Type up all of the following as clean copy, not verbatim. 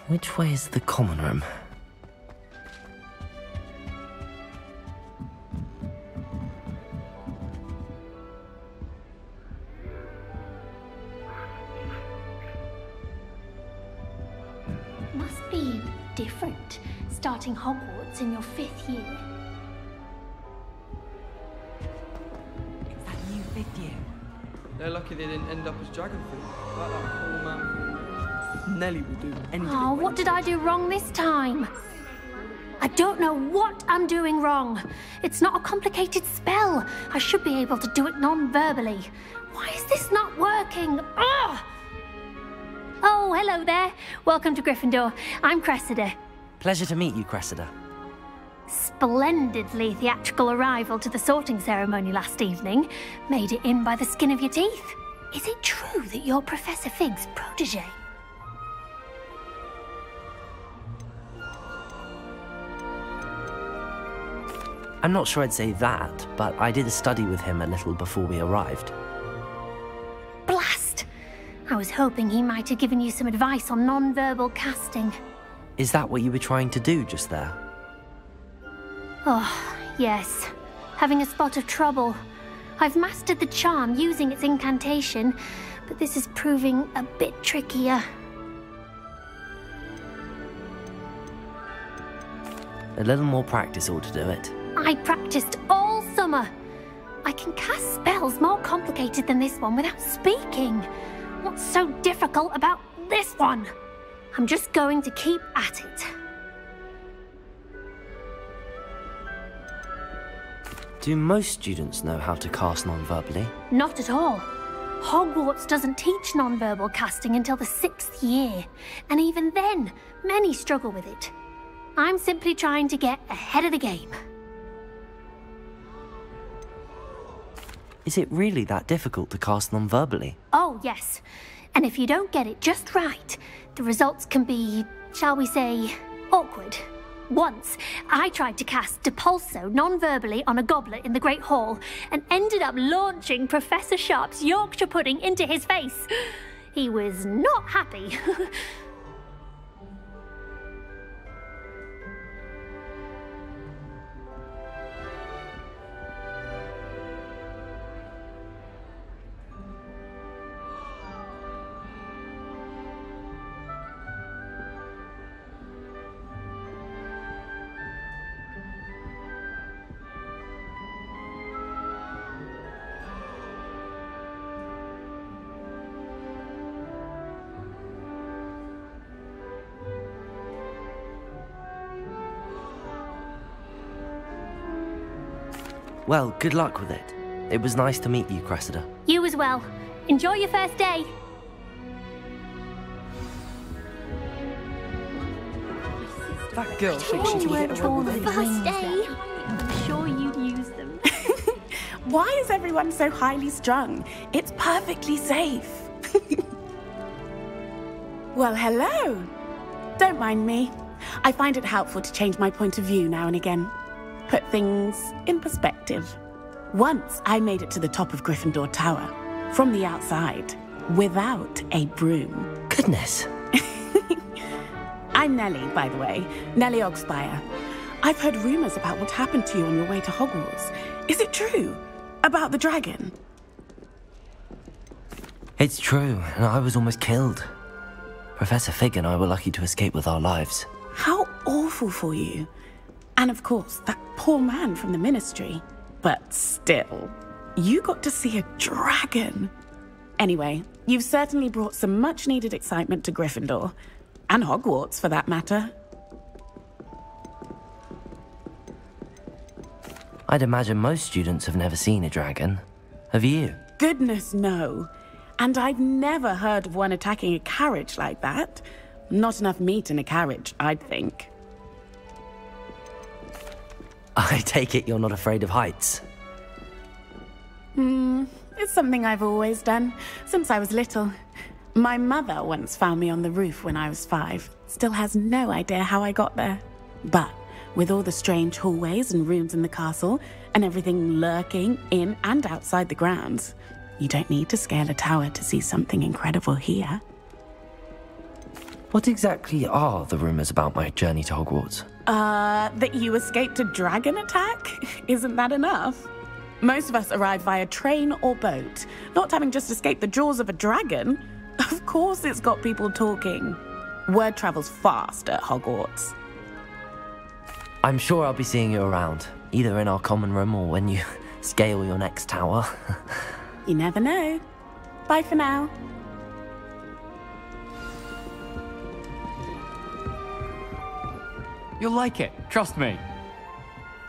Which way is the common room? Must be different, starting Hogwarts in your 5th year. Is that you 5th year? They're lucky they didn't end up as Dragonfall, like that poor man. Nelly will do anything. Oh, what did I do wrong this time? I don't know what I'm doing wrong. It's not a complicated spell. I should be able to do it non-verbally. Why is this not working? Ugh! Oh, hello there. Welcome to Gryffindor. I'm Cressida. Pleasure to meet you, Cressida. Splendidly theatrical arrival to the sorting ceremony last evening. Made it in by the skin of your teeth. Is it true that you're Professor Fig's protege? I'm not sure I'd say that, but I did study with him a little before we arrived. Blast! I was hoping he might have given you some advice on non-verbal casting. Is that what you were trying to do just there? Oh, yes. Having a spot of trouble. I've mastered the charm using its incantation, but this is proving a bit trickier. A little more practice ought to do it. I practiced all summer. I can cast spells more complicated than this one without speaking. What's so difficult about this one? I'm just going to keep at it. Do most students know how to cast non-verbally? Not at all. Hogwarts doesn't teach non-verbal casting until the 6th year, and even then, many struggle with it. I'm simply trying to get ahead of the game. Is it really that difficult to cast non-verbally? Oh, yes. And if you don't get it just right, the results can be, shall we say, awkward. Once, I tried to cast Depulso non-verbally on a goblet in the Great Hall and ended up launching Professor Sharp's Yorkshire pudding into his face. He was not happy. Well, good luck with it. It was nice to meet you, Cressida. You as well. Enjoy your first day. That girl thinks she can get away with it. First day. I'm sure you'd use them. Why is everyone so highly strung? It's perfectly safe. Well, hello. Don't mind me. I find it helpful to change my point of view now and again. Put things in perspective. Once I made it to the top of Gryffindor Tower, from the outside, without a broom. Goodness. I'm Nelly, by the way. Nelly Ogspire. I've heard rumors about what happened to you on your way to Hogwarts. Is it true? About the dragon? It's true, and I was almost killed. Professor Fig and I were lucky to escape with our lives. How awful for you. And of course, that poor man from the Ministry. But still, you got to see a dragon. Anyway, you've certainly brought some much-needed excitement to Gryffindor. And Hogwarts, for that matter. I'd imagine most students have never seen a dragon. Have you? Goodness, no. And I've never heard of one attacking a carriage like that. Not enough meat in a carriage, I'd think. I take it you're not afraid of heights. It's something I've always done, since I was little. My mother once found me on the roof when I was 5. Still has no idea how I got there. But with all the strange hallways and rooms in the castle, and everything lurking in and outside the grounds, you don't need to scale a tower to see something incredible here. What exactly are the rumors about my journey to Hogwarts? That you escaped a dragon attack? Isn't that enough? Most of us arrive via train or boat, not having just escaped the jaws of a dragon. Of course it's got people talking. Word travels fast at Hogwarts. I'm sure I'll be seeing you around, either in our common room or when you scale your next tower. You never know. Bye for now. You'll like it, trust me.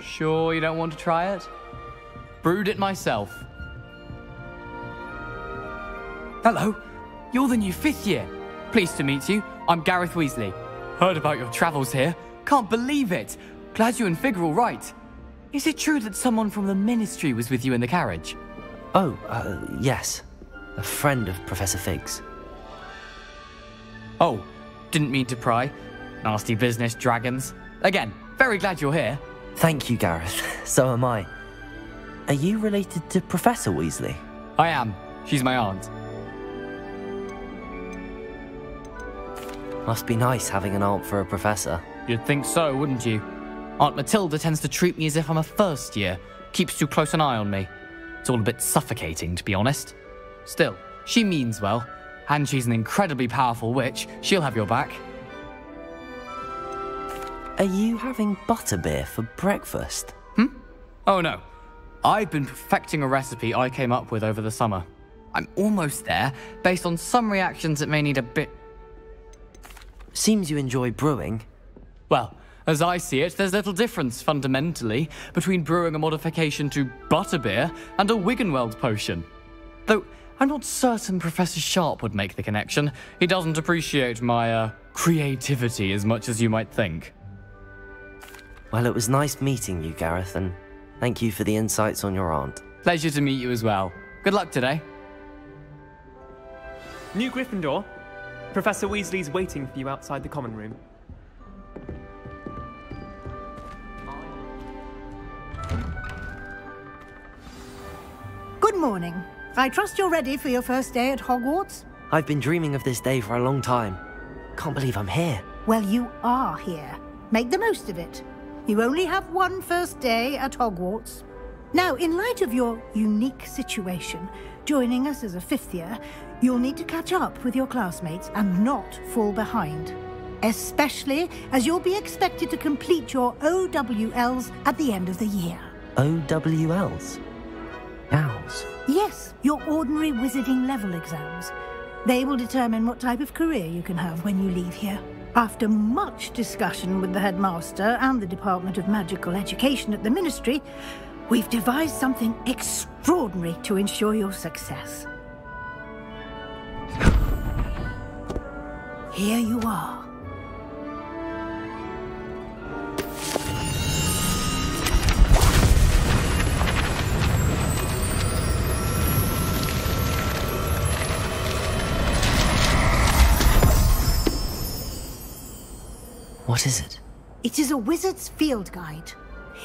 Sure you don't want to try it? Brewed it myself. Hello, you're the new 5th year. Pleased to meet you. I'm Gareth Weasley. Heard about your travels here. Can't believe it. Glad you and Fig are all right. Is it true that someone from the Ministry was with you in the carriage? Oh, yes. A friend of Professor Fig's. Oh, didn't mean to pry. Nasty business, dragons. Again, very glad you're here. Thank you, Gareth. So am I. Are you related to Professor Weasley? I am. She's my aunt. Must be nice having an aunt for a professor. You'd think so, wouldn't you? Aunt Matilda tends to treat me as if I'm a first year. Keeps too close an eye on me. It's all a bit suffocating, to be honest. Still, she means well. And she's an incredibly powerful witch. She'll have your back. Are you having butterbeer for breakfast? Oh no. I've been perfecting a recipe I came up with over the summer. I'm almost there, based on some reactions that may need a bit... Seems you enjoy brewing. Well, as I see it, there's little difference, fundamentally, between brewing a modification to butterbeer and a Wiggenweld potion. Though, I'm not certain Professor Sharp would make the connection. He doesn't appreciate my, creativity as much as you might think. Well, it was nice meeting you, Gareth, and thank you for the insights on your aunt. Pleasure to meet you as well. Good luck today. New Gryffindor. Professor Weasley's waiting for you outside the common room. Good morning. I trust you're ready for your first day at Hogwarts? I've been dreaming of this day for a long time. Can't believe I'm here. Well, you are here. Make the most of it. You only have one first day at Hogwarts. Now, in light of your unique situation, joining us as a 5th year, you'll need to catch up with your classmates and not fall behind. Especially as you'll be expected to complete your OWLs at the end of the year. OWLs? Owls? Yes, your ordinary wizarding level exams. They will determine what type of career you can have when you leave here. After much discussion with the headmaster and the Department of Magical Education at the Ministry, we've devised something extraordinary to ensure your success. Here you are. What is it? It is a wizard's field guide.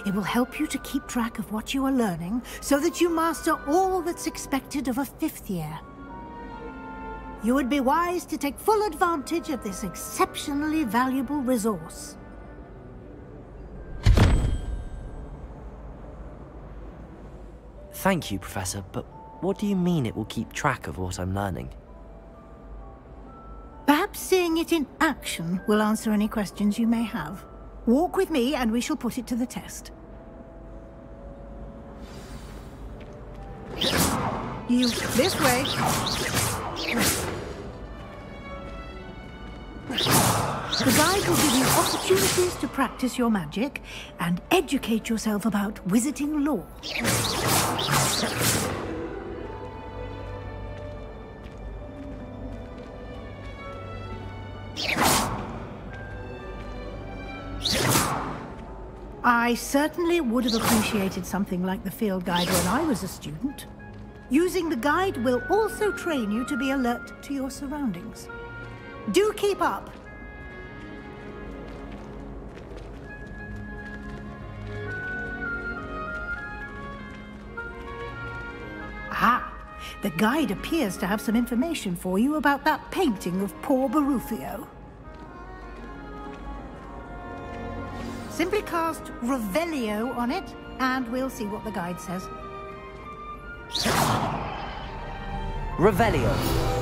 It will help you to keep track of what you are learning so that you master all that's expected of a 5th year. You would be wise to take full advantage of this exceptionally valuable resource. Thank you, Professor, but what do you mean it will keep track of what I'm learning? Perhaps seeing it in action will answer any questions you may have. Walk with me and we shall put it to the test. You, this way. The guide will give you opportunities to practice your magic and educate yourself about wizarding lore. I certainly would have appreciated something like the field guide when I was a student. Using the guide will also train you to be alert to your surroundings. Do keep up! Ah, the guide appears to have some information for you about that painting of poor Barufio. Simply cast Revelio on it, and we'll see what the guide says. Revelio.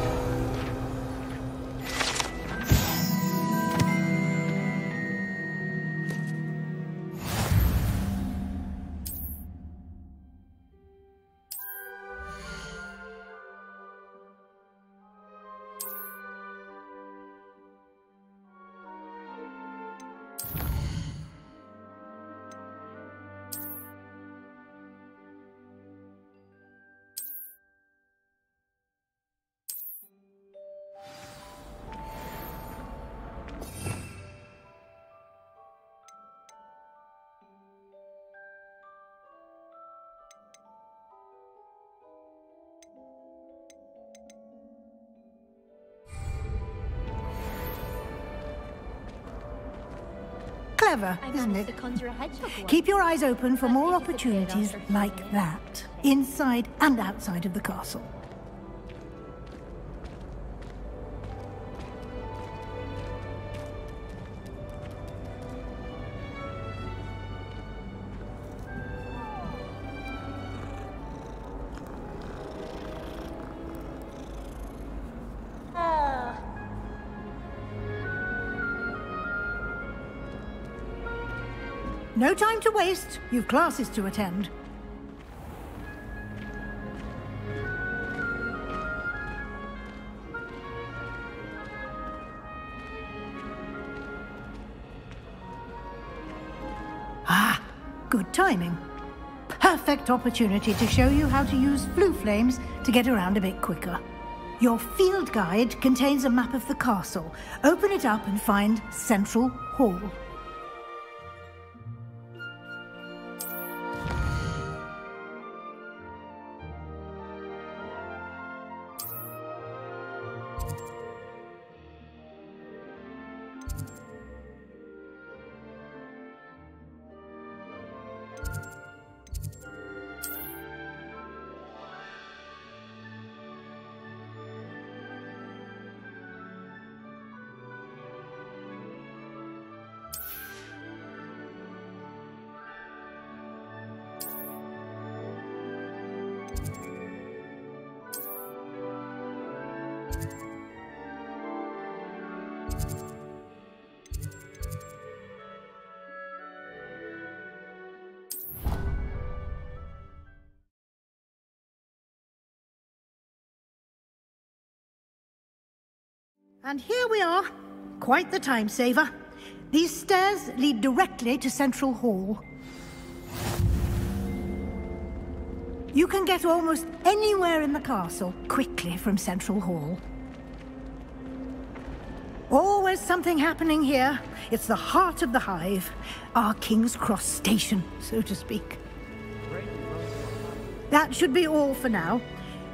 Clever, isn't it? Keep your eyes open for more opportunities like that, inside and outside of the castle. No time to waste. You've classes to attend. Ah, good timing. Perfect opportunity to show you how to use flue flames to get around a bit quicker. Your field guide contains a map of the castle. Open it up and find Central Hall. And here we are. Quite the time saver. These stairs lead directly to Central Hall. You can get almost anywhere in the castle quickly from Central Hall. Always something happening here. It's the heart of the hive. Our King's Cross station, so to speak. That should be all for now.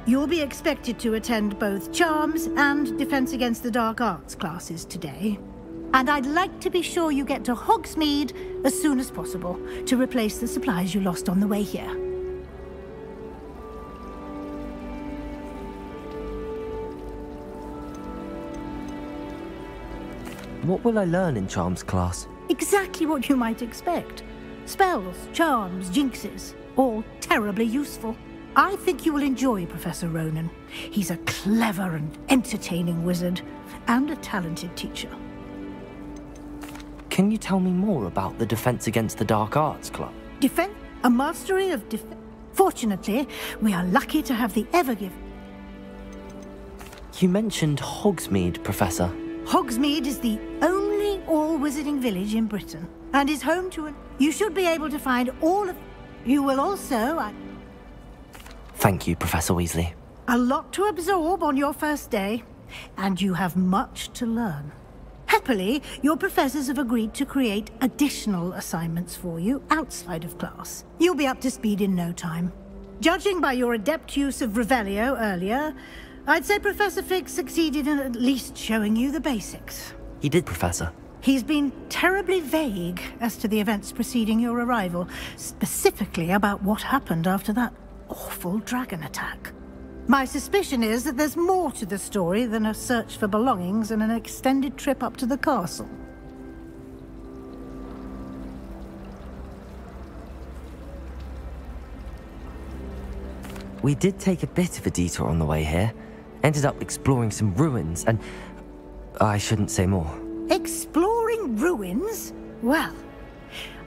You'll be expected to attend both Charms and Defense Against the Dark Arts classes today. And I'd like to be sure you get to Hogsmeade as soon as possible to replace the supplies you lost on the way here. What will I learn in Charms class? Exactly what you might expect. Spells, charms, jinxes, all terribly useful. I think you will enjoy Professor Ronan. He's a clever and entertaining wizard, and a talented teacher. Can you tell me more about the Defense Against the Dark Arts Club? Defense? A mastery of Fortunately, we are lucky to have the Evergive. You mentioned Hogsmeade, Professor. Hogsmeade is the only all-wizarding village in Britain, and is home to an... You should be able to find all of... You will also... Thank you, Professor Weasley. A lot to absorb on your first day, and you have much to learn. Happily, your professors have agreed to create additional assignments for you outside of class. You'll be up to speed in no time. Judging by your adept use of Revelio earlier, I'd say Professor Fig succeeded in at least showing you the basics. He did, Professor. He's been terribly vague as to the events preceding your arrival, specifically about what happened after that awful dragon attack. My suspicion is that there's more to the story than a search for belongings and an extended trip up to the castle. we did take a bit of a detour on the way here. Ended up exploring some ruins, and I shouldn't say more. Exploring ruins? Well,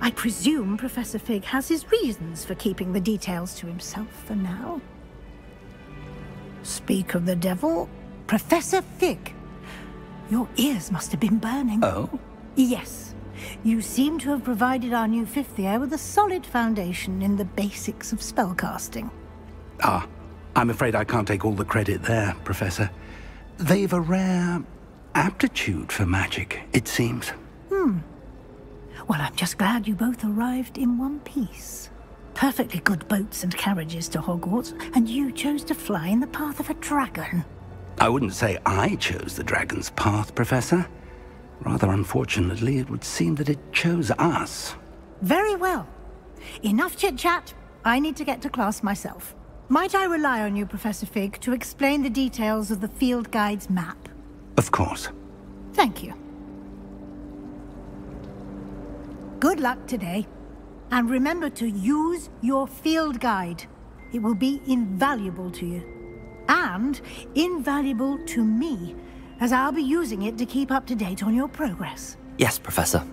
I presume Professor Fig has his reasons for keeping the details to himself for now. Speak of the devil, Professor Fig. Your ears must have been burning. Oh? Yes. You seem to have provided our new fifth year with a solid foundation in the basics of spellcasting. Ah, I'm afraid I can't take all the credit there, Professor. They've a rare aptitude for magic, it seems. Well, I'm just glad you both arrived in one piece. Perfectly good boats and carriages to Hogwarts, and you chose to fly in the path of a dragon. I wouldn't say I chose the dragon's path, Professor. Rather unfortunately, it would seem that it chose us. Very well. Enough chit-chat. I need to get to class myself. Might I rely on you, Professor Fig, to explain the details of the field guide's map? Of course. Thank you. Good luck today. And remember to use your field guide. It will be invaluable to you. And invaluable to me, as I'll be using it to keep up to date on your progress. Yes, Professor.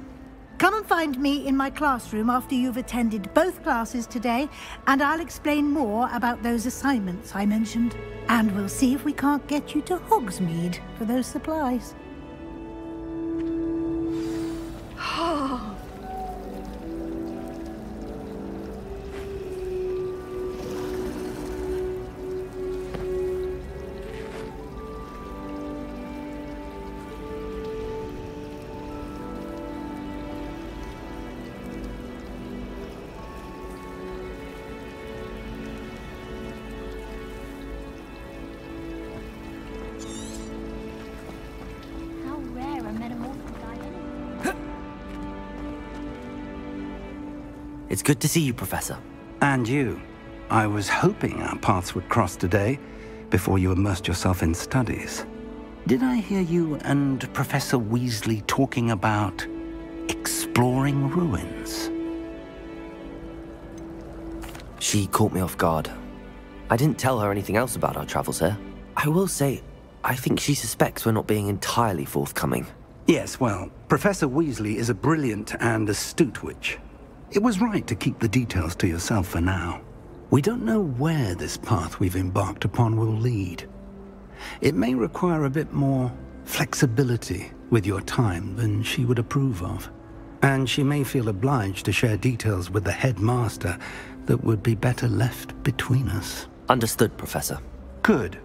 Come and find me in my classroom after you've attended both classes today, and I'll explain more about those assignments I mentioned. And we'll see if we can't get you to Hogsmeade for those supplies. It's good to see you, Professor. And you. I was hoping our paths would cross today, before you immersed yourself in studies. Did I hear you and Professor Weasley talking about exploring ruins? She caught me off guard. I didn't tell her anything else about our travels here. I will say, I think she suspects we're not being entirely forthcoming. Yes, well, Professor Weasley is a brilliant and astute witch. It was right to keep the details to yourself for now. We don't know where this path we've embarked upon will lead. It may require a bit more flexibility with your time than she would approve of. And she may feel obliged to share details with the headmaster that would be better left between us. Understood, Professor. Good.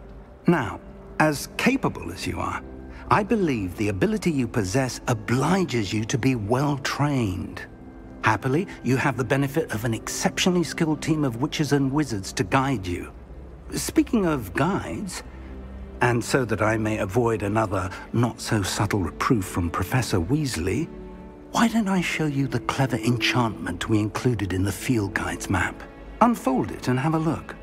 Now, as capable as you are, I believe the ability you possess obliges you to be well trained. Happily, you have the benefit of an exceptionally skilled team of witches and wizards to guide you. Speaking of guides, and so that I may avoid another not-so-subtle reproof from Professor Weasley, why don't I show you the clever enchantment we included in the field guide's map? Unfold it and have a look.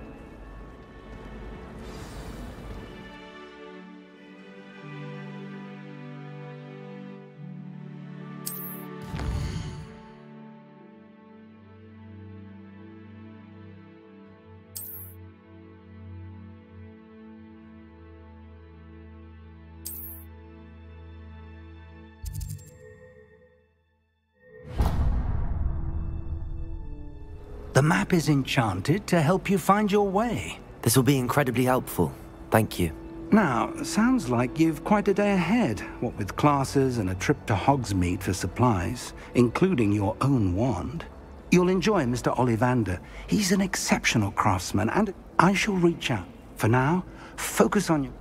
The map is enchanted to help you find your way. This will be incredibly helpful. Thank you. Now, sounds like you've quite a day ahead, what with classes and a trip to Hogsmeade for supplies, including your own wand. You'll enjoy Mr. Ollivander. He's an exceptional craftsman, and I shall reach out. For now, focus on your...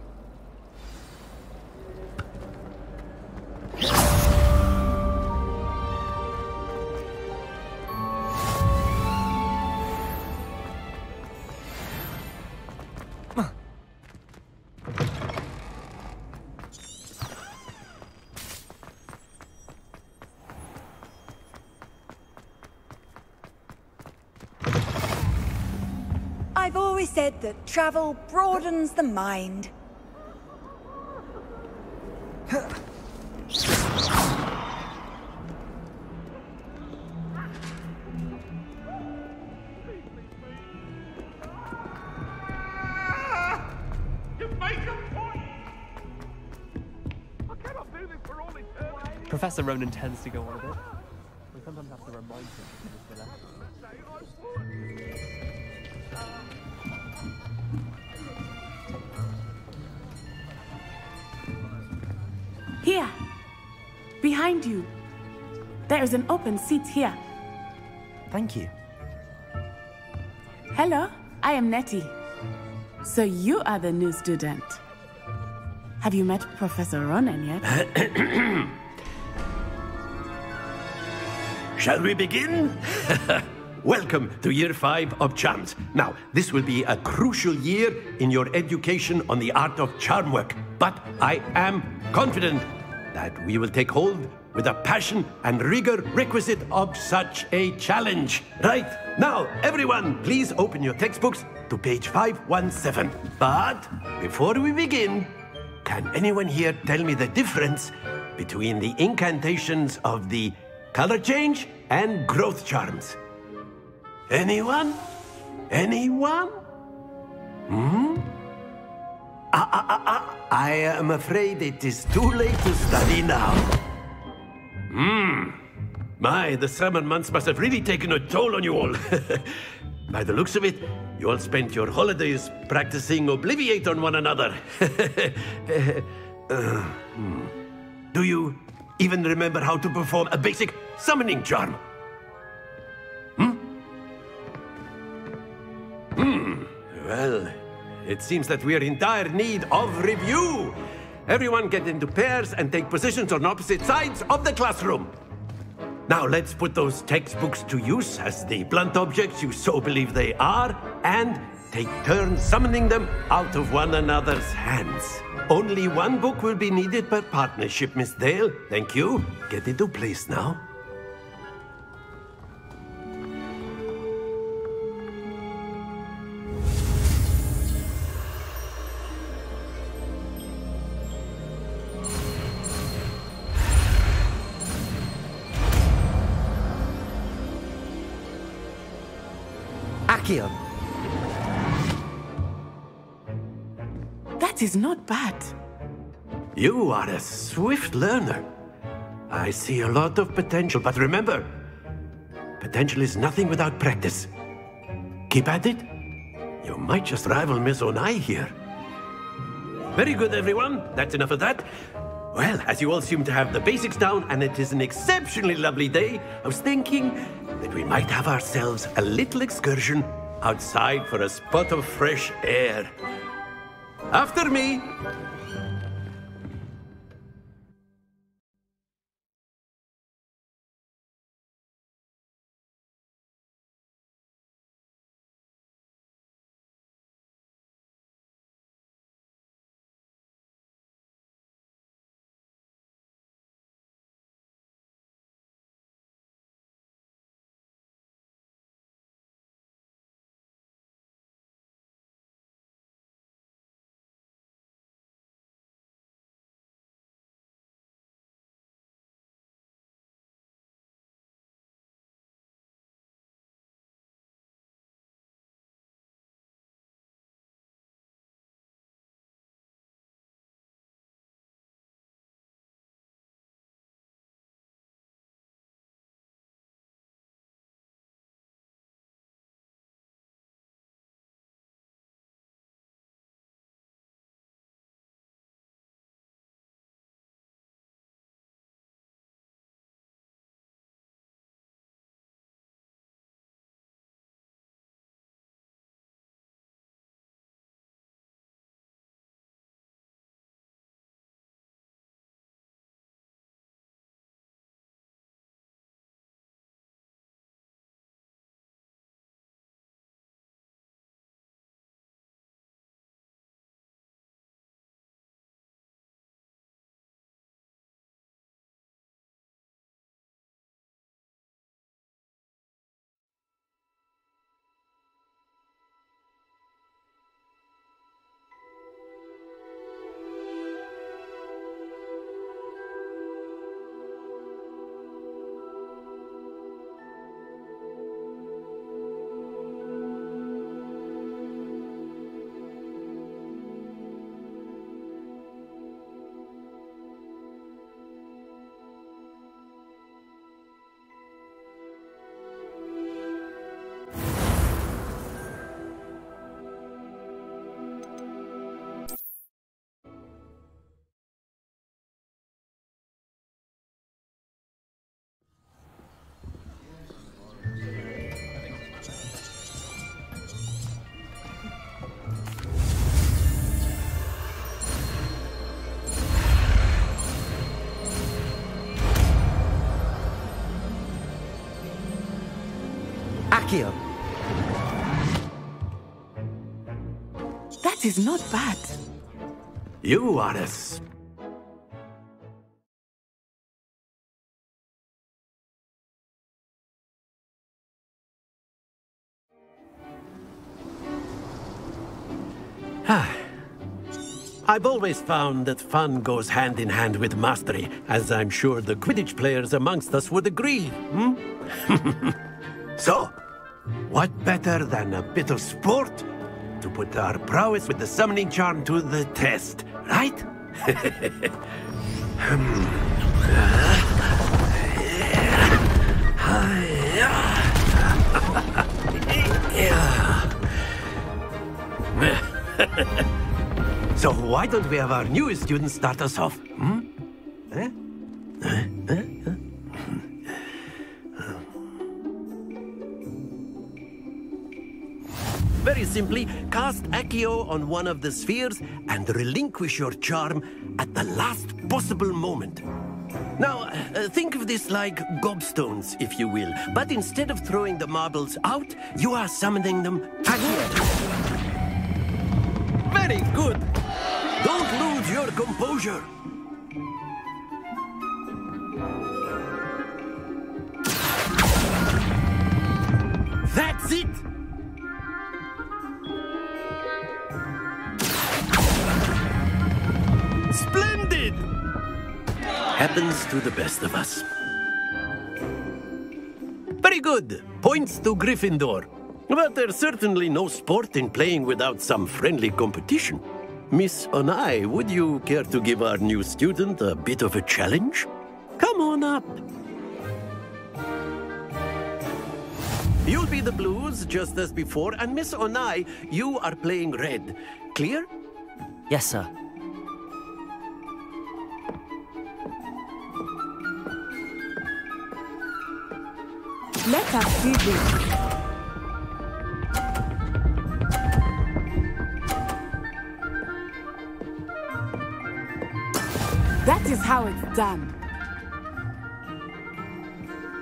I've always said that travel broadens the mind. Make a point! I cannot do this for all eternity. Professor Ronan tends to go on a bit. We sometimes have to remind him of this. Here. Behind you. There is an open seat here. Thank you. Hello, I am Nettie. So you are the new student. Have you met Professor Ronan yet? Shall we begin? Welcome to Year 5 of Charms. Now, this will be a crucial year in your education on the art of charm work. But I am confident that we will take hold with the passion and rigor requisite of such a challenge. Right, now, everyone, please open your textbooks to page 517. But before we begin, can anyone here tell me the difference between the incantations of the color change and growth charms? Anyone? Anyone? I am afraid it is too late to study now. My, the summer months must have really taken a toll on you all. By the looks of it, you all spent your holidays practicing Obliviate on one another. Do you even remember how to perform a basic summoning charm? Well, it seems that we are in dire need of review. Everyone get into pairs and take positions on opposite sides of the classroom. Now let's put those textbooks to use as the blunt objects you so believe they are, and take turns summoning them out of one another's hands. Only one book will be needed per partnership, Miss Dale. Thank you. Get into place now. Accio. That is not bad. You are a swift learner. I see a lot of potential, but remember, potential is nothing without practice. Keep at it. You might just rival Miss Onai here. Very good, everyone. That's enough of that. Well, as you all seem to have the basics down, and it is an exceptionally lovely day, I was thinking that we might have ourselves a little excursion outside for a spot of fresh air. After me! Accio. That is not bad. You are a... I've always found that fun goes hand in hand with mastery, as I'm sure the Quidditch players amongst us would agree, hmm? So, what better than a bit of sport to put our prowess with the summoning charm to the test, right? So why don't we have our newest student start us off? Hmm? Very simply, cast Accio on one of the spheres and relinquish your charm at the last possible moment. Now, think of this like gobstones, if you will. But instead of throwing the marbles out, you are summoning them Accio. Very good! Don't lose your composure! That's it! Splendid! Happens to the best of us. Very good! Points to Gryffindor. But there's certainly no sport in playing without some friendly competition. Miss Onai, would you care to give our new student a bit of a challenge? Come on up. You'll be the blues, just as before, and Miss Onai, you are playing red. Clear? Yes, sir. Let us see this. That is how it's done.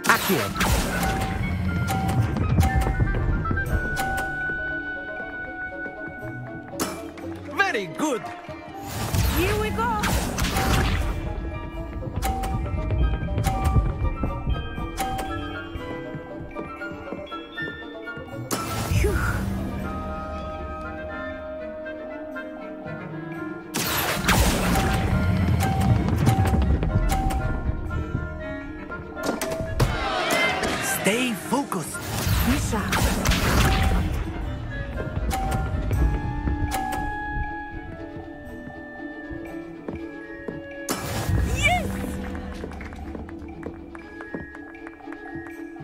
Accio. Very good. Here we go. Phew. Stay focused. Misha. Yes!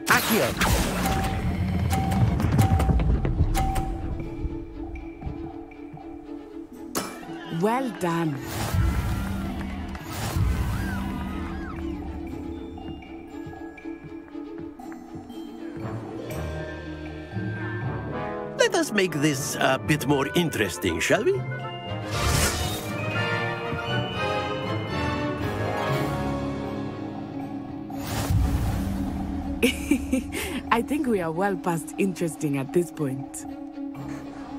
Accio. Well done. Let us make this a bit more interesting, shall we? I think we are well past interesting at this point.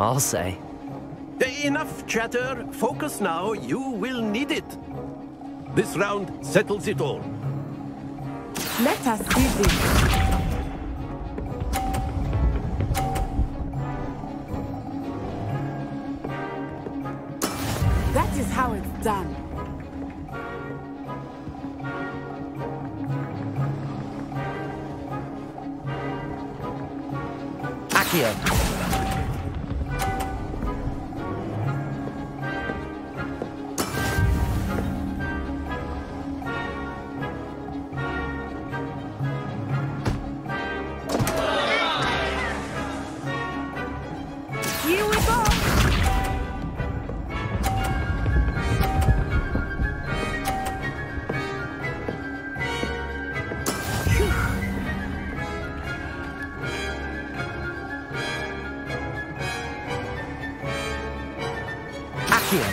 I'll say. Enough chatter. Focus now. You will need it. This round settles it all. Let us see this. That is how it's done. Accio. Here we go. Accio.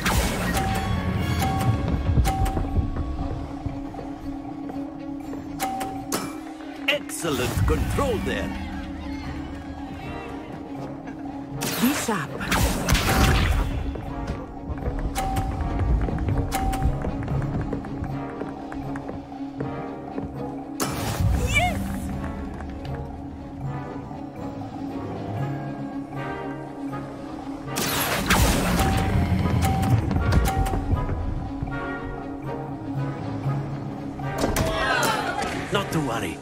Excellent control there. Be sharp. Not to worry.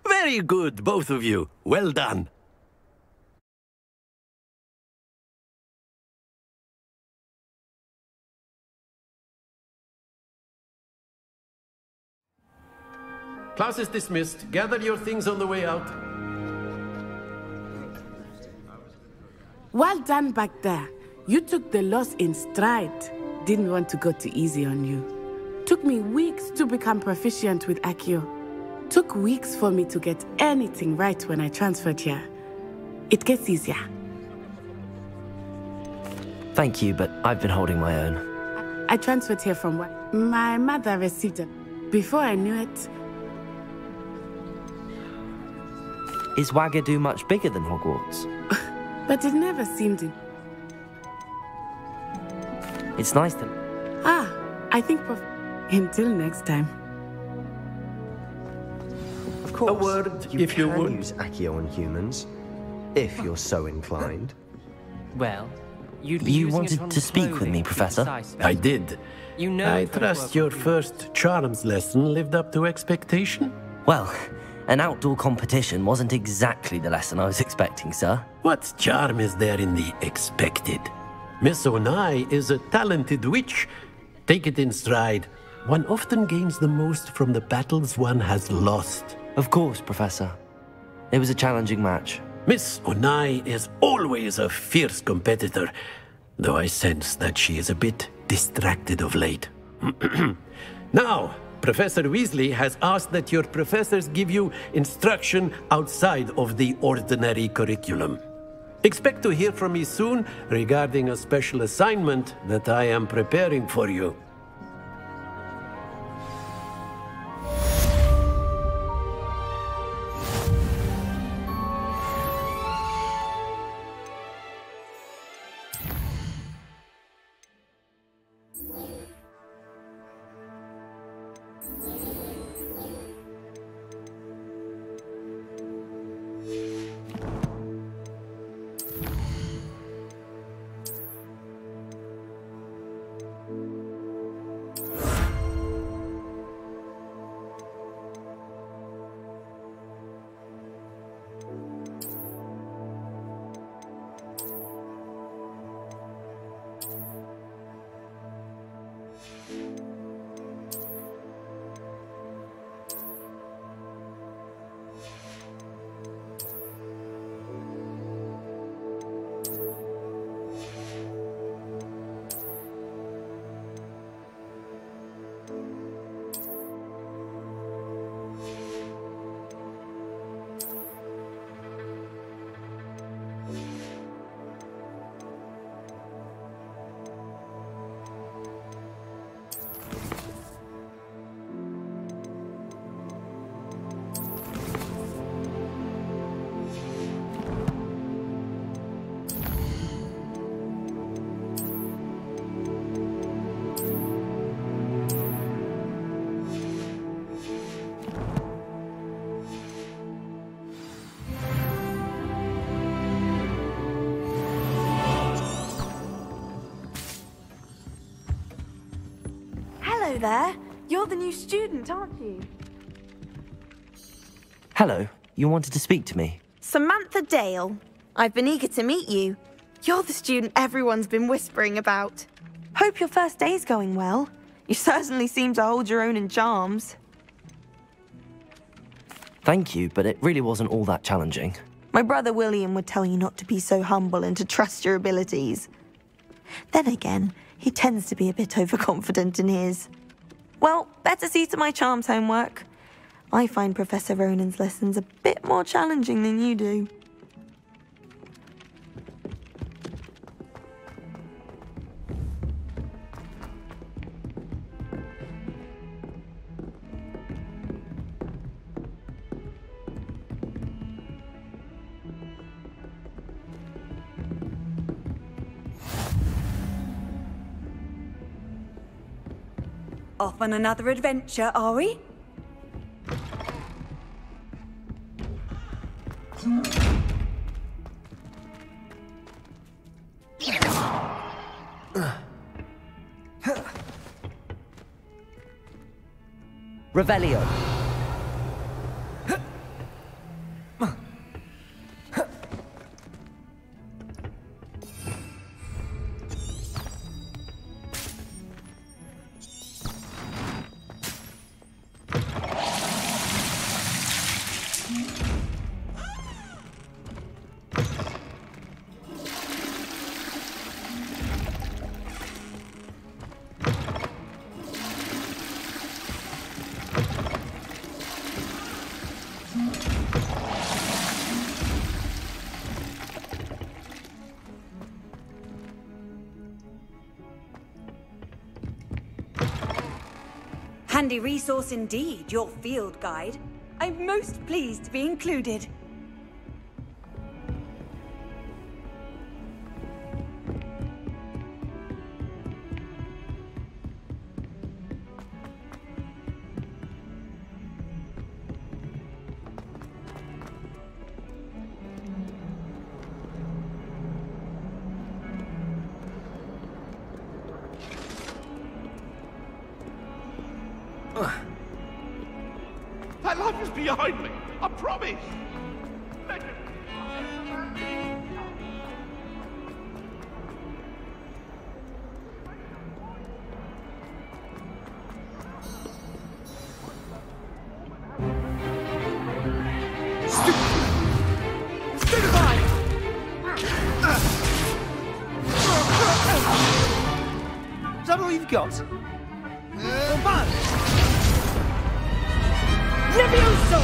Very good, both of you. Well done. Class is dismissed. Gather your things on the way out. Well done back there. You took the loss in stride. Didn't want to go too easy on you. Took me weeks to become proficient with Accio. Took weeks for me to get anything right when I transferred here. It gets easier. Thank you, but I've been holding my own. I transferred here from work. My mother received it. Before I knew it... Is Wagadu much bigger than Hogwarts? But it never seemed in... It's nice to... Ah, I think... Until next time. Of course, a word, you if you can would. use Accio on humans, if you're so inclined. Well, You wanted to speak with me, Professor? I did. You know, I trust your first charms lesson lived up to expectation? Well, an outdoor competition wasn't exactly the lesson I was expecting, sir. What charm is there in the expected? Miss Onai is a talented witch. Take it in stride. One often gains the most from the battles one has lost. Of course, Professor. It was a challenging match. Miss Onai is always a fierce competitor, though I sense that she is a bit distracted of late. Now, Professor Weasley has asked that your professors give you instruction outside of the ordinary curriculum. Expect to hear from me soon regarding a special assignment that I am preparing for you. Hello there. You're the new student, aren't you? Hello. You wanted to speak to me? Samantha Dale. I've been eager to meet you. You're the student everyone's been whispering about. Hope your first day's going well. You certainly seem to hold your own in charms. Thank you, but it really wasn't all that challenging. My brother William would tell you not to be so humble and to trust your abilities. Then again, he tends to be a bit overconfident in his. Well, better see to my charms homework. I find Professor Ronan's lessons a bit more challenging than you do. Off on another adventure, are we? Revelio. Handy resource indeed, your field guide. I'm most pleased to be included. That life is behind me, I promise! Is that all you've got? Levioso!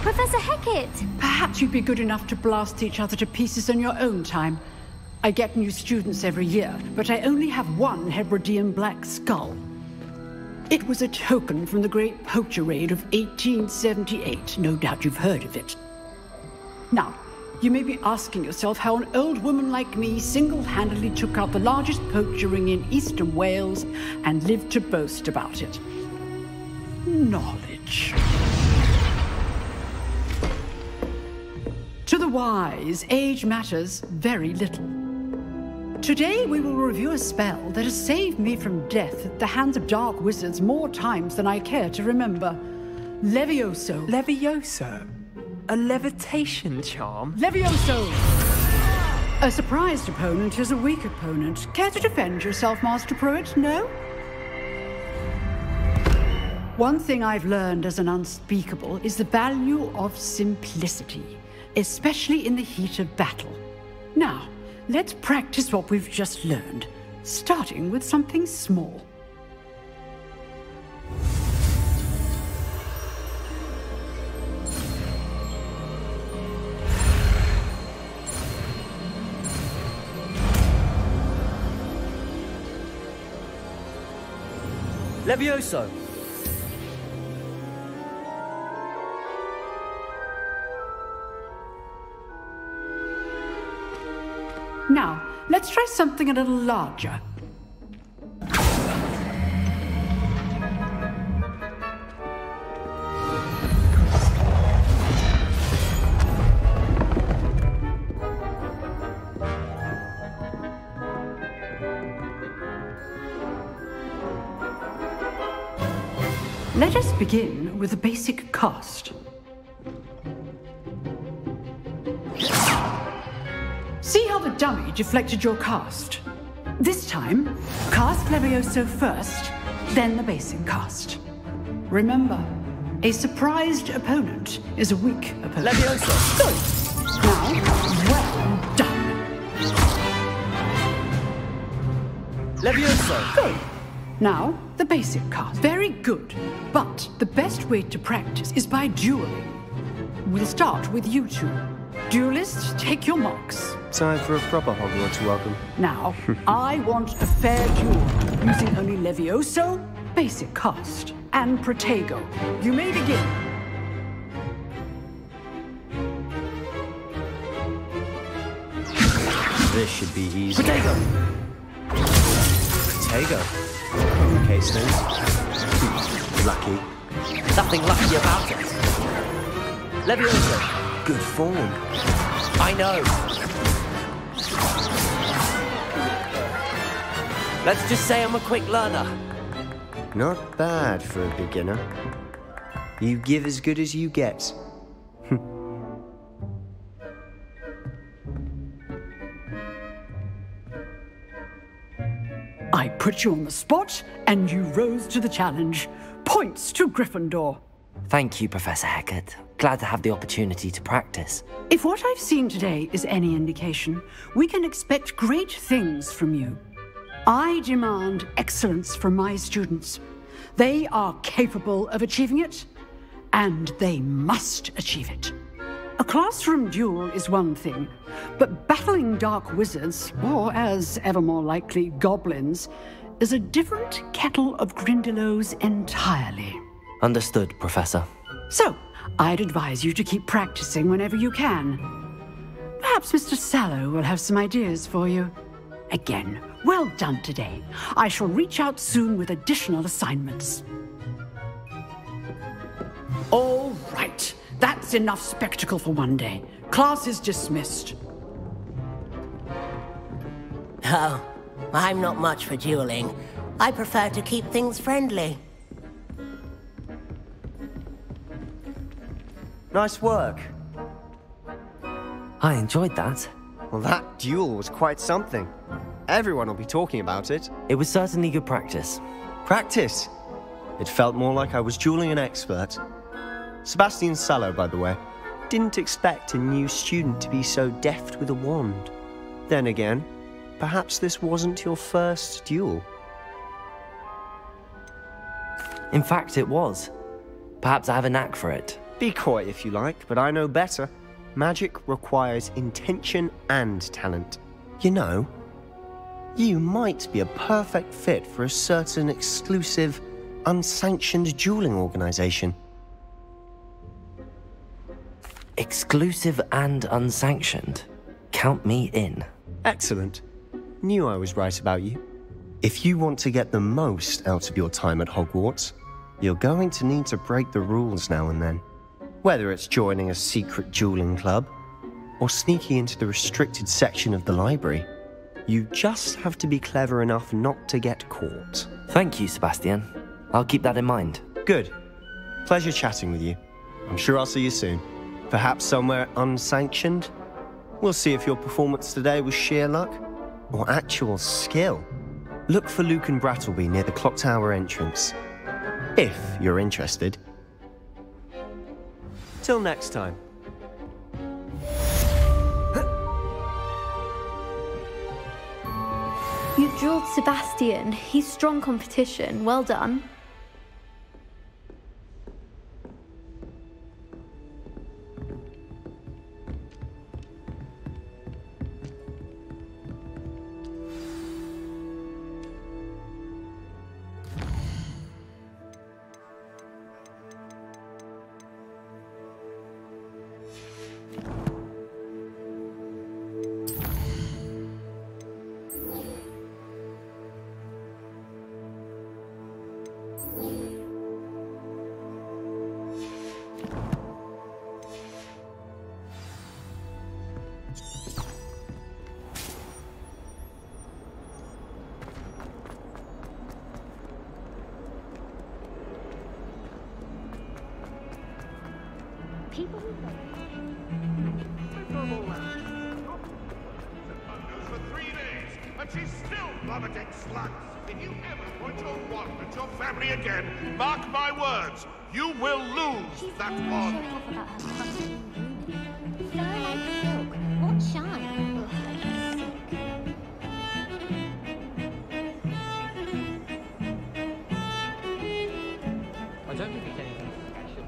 Professor Hecat! Perhaps you'd be good enough to blast each other to pieces on your own time. I get new students every year, but I only have one Hebridean black skull. It was a token from the Great Poacher Raid of 1878. No doubt you've heard of it. Now, you may be asking yourself how an old woman like me single-handedly took out the largest poacher ring in eastern Wales and lived to boast about it. Knowledge. To the wise, age matters very little. Today we will review a spell that has saved me from death at the hands of dark wizards more times than I care to remember. Levioso. Levioso? A levitation charm? Levioso! A surprised opponent is a weak opponent. Care to defend yourself, Master Pruitt? No? One thing I've learned as an unspeakable is the value of simplicity, especially in the heat of battle. Now, let's practice what we've just learned, starting with something small. Levioso! Now, let's try something a little larger. Let us begin with a basic cast. See how the dummy deflected your cast? This time, cast Levioso first, then the basic cast. Remember, a surprised opponent is a weak opponent. Levioso! Good! Now, well done. Levioso! Good. Now, the basic cast. Very good. But the best way to practice is by dueling. We'll start with you two. Duelists, take your marks. Time for a proper Hogwarts welcome. Now, I want a fair duel, using only Levioso, basic cast, and Protego. You may begin. This should be easy. Protego! Protego. Okay, Stones. Lucky. Nothing lucky about it. Leviosa. Good form. I know. Let's just say I'm a quick learner. Not bad for a beginner. You give as good as you get. I put you on the spot, and you rose to the challenge. Points to Gryffindor. Thank you, Professor Hecat. Glad to have the opportunity to practice. If what I've seen today is any indication, we can expect great things from you. I demand excellence from my students. They are capable of achieving it, and they must achieve it. A classroom duel is one thing, but battling dark wizards, or as ever more likely, goblins, is a different kettle of Grindylows entirely. Understood, Professor. So, I'd advise you to keep practicing whenever you can. Perhaps Mr. Sallow will have some ideas for you. Again, well done today. I shall reach out soon with additional assignments. All right. That's enough spectacle for one day. Class is dismissed. Oh, I'm not much for dueling. I prefer to keep things friendly. Nice work. I enjoyed that. Well, that duel was quite something. Everyone will be talking about it. It was certainly good practice. Practice? It felt more like I was dueling an expert. Sebastian Sallow, by the way. Didn't expect a new student to be so deft with a wand. Then again, perhaps this wasn't your first duel. In fact, it was. Perhaps I have a knack for it. Be coy if you like, but I know better. Magic requires intention and talent. You know, you might be a perfect fit for a certain exclusive, unsanctioned dueling organization. Exclusive and unsanctioned. Count me in. Excellent. Knew I was right about you. If you want to get the most out of your time at Hogwarts, you're going to need to break the rules now and then. Whether it's joining a secret dueling club, or sneaking into the restricted section of the library, you just have to be clever enough not to get caught. Thank you, Sebastian. I'll keep that in mind. Good. Pleasure chatting with you. I'm sure I'll see you soon. Perhaps somewhere unsanctioned? We'll see if your performance today was sheer luck or actual skill. Look for Luke and Brattleby near the clock tower entrance. If you're interested. Till next time. You dueled Sebastian. He's strong competition. Well done. People for 3 days, and she's still vomiting slugs. If you ever point your wand at your family again, mark my words, you will lose that wand. What shine? I don't think it's anything special.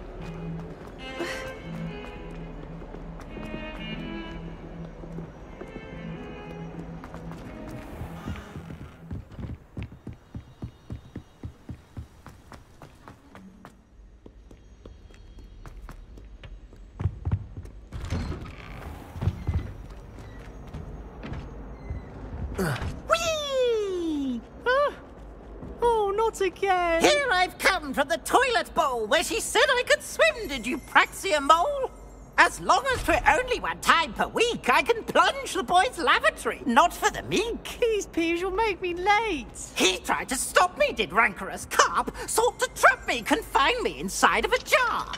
Not again! Here I've come from the toilet bowl where she said I could swim, did you praxia mole? As long as for only 1 time per week, I can plunge the boy's lavatory, not for the meek. Please, Peeves, you'll make me late. He tried to stop me, did rancorous carp, sought to trap me, confine me inside of a jar.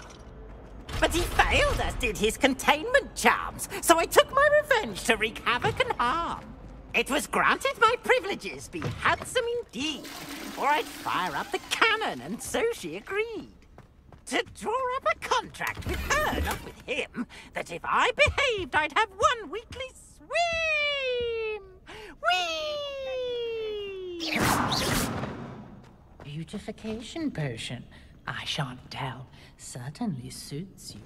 But he failed, as did his containment charms, so I took my revenge to wreak havoc and harm. It was granted my privileges be handsome indeed, or I'd fire up the cannon, and so she agreed. To draw up a contract with her, not with him, that if I behaved, I'd have 1 weekly swim! Whee! Beautification potion. I shan't tell. Certainly suits you.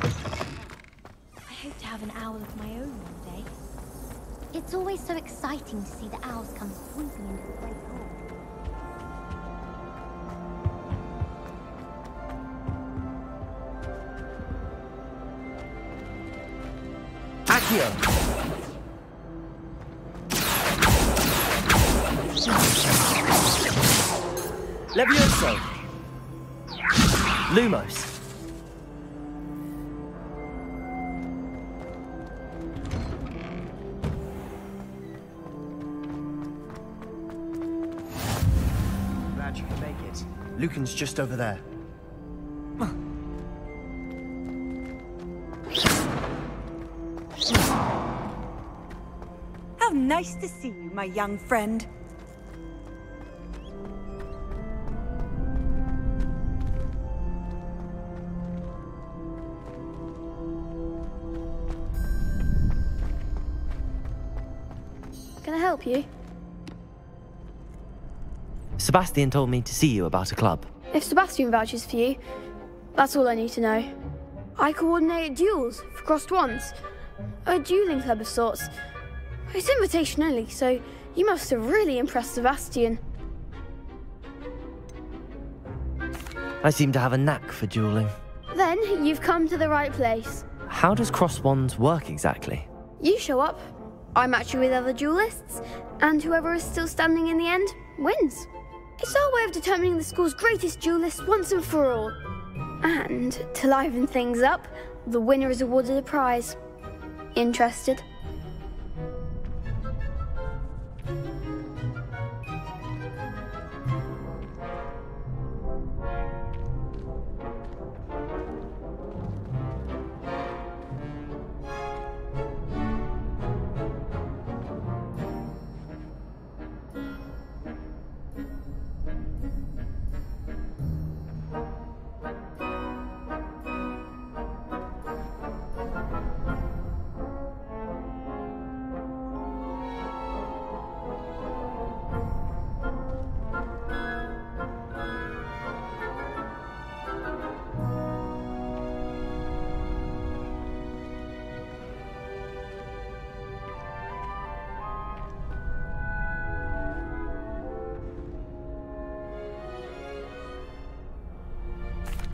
I hope to have an owl of my own one day. It's always so exciting to see the owls come swooping into the great hall. Accio! Levioso! Lumos! Glad you can make it. Lucan's just over there. How nice to see you, my young friend. Can I help you? Sebastian told me to see you about a club. If Sebastian vouches for you, that's all I need to know. I coordinate duels for crossed wands. A dueling club of sorts. It's invitation only, so you must have really impressed Sebastian. I seem to have a knack for dueling. Then you've come to the right place. How does cross wands work exactly? You show up, I match you with other duelists, and whoever is still standing in the end wins. It's our way of determining the school's greatest duelist once and for all. And to liven things up, the winner is awarded a prize. Interested?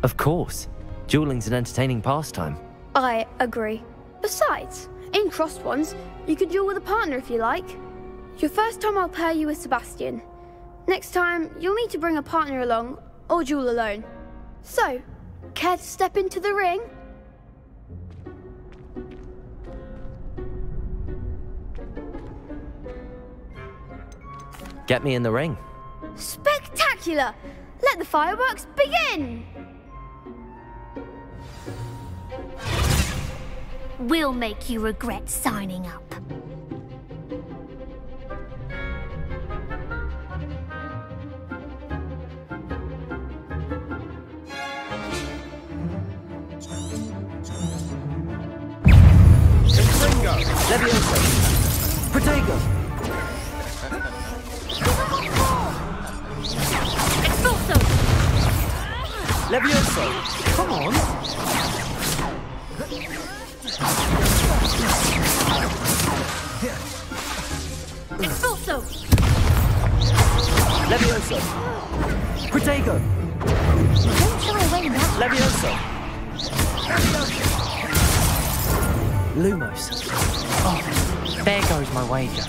Of course. Dueling's an entertaining pastime. I agree. Besides, in crossed ones, you can duel with a partner if you like. Your first time I'll pair you with Sebastian. Next time, you'll need to bring a partner along, or duel alone. So, care to step into the ring? Get me in the ring. Spectacular! Let the fireworks begin! We'll make you regret signing up. Levioso! Protego! Expulso! Levioso! Come on! Expulso! Levioso! Protego! Don't shy away now. Levioso! Lumos! Oh. There goes my wager.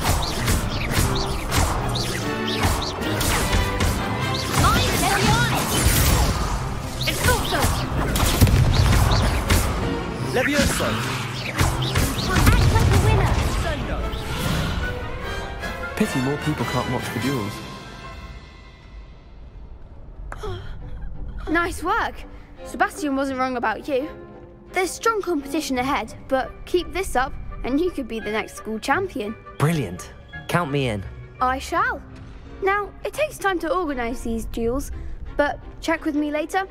It's also. Levioso! Act like a winner! Pity more people can't watch the duels. Nice work. Sebastian wasn't wrong about you. There's strong competition ahead, but keep this up and you could be the next school champion. Brilliant. Count me in. I shall. Now, it takes time to organise these duels, but check with me later.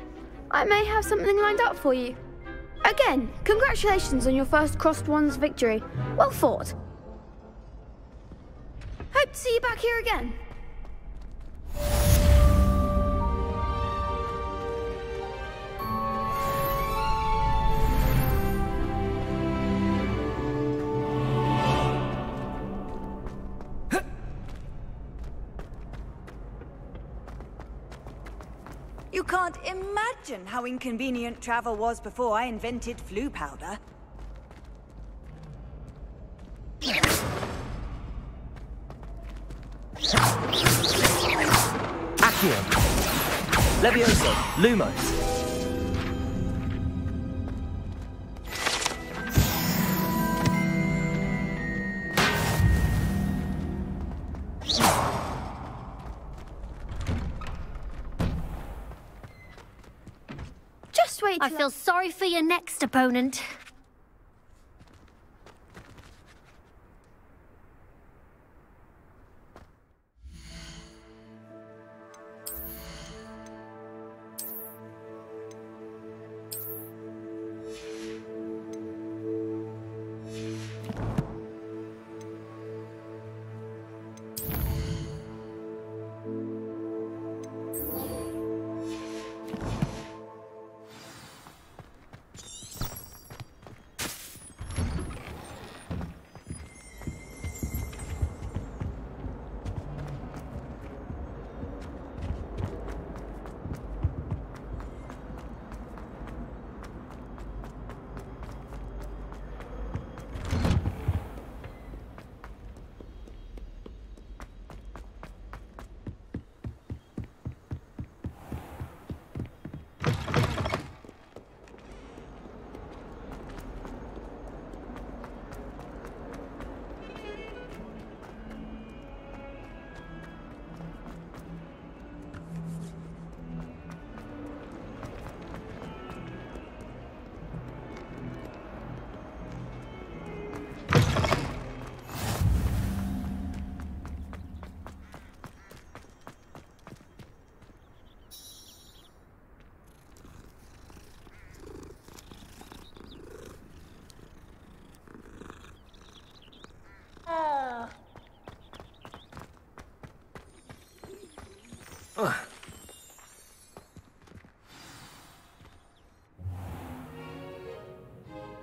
I may have something lined up for you. Again, congratulations on your first Crossed Wands victory. Well fought. Hope to see you back here again. You can't imagine how inconvenient travel was before I invented flu powder. Accio. Levioso. Lumos. Just wait. I feel sorry for your next opponent.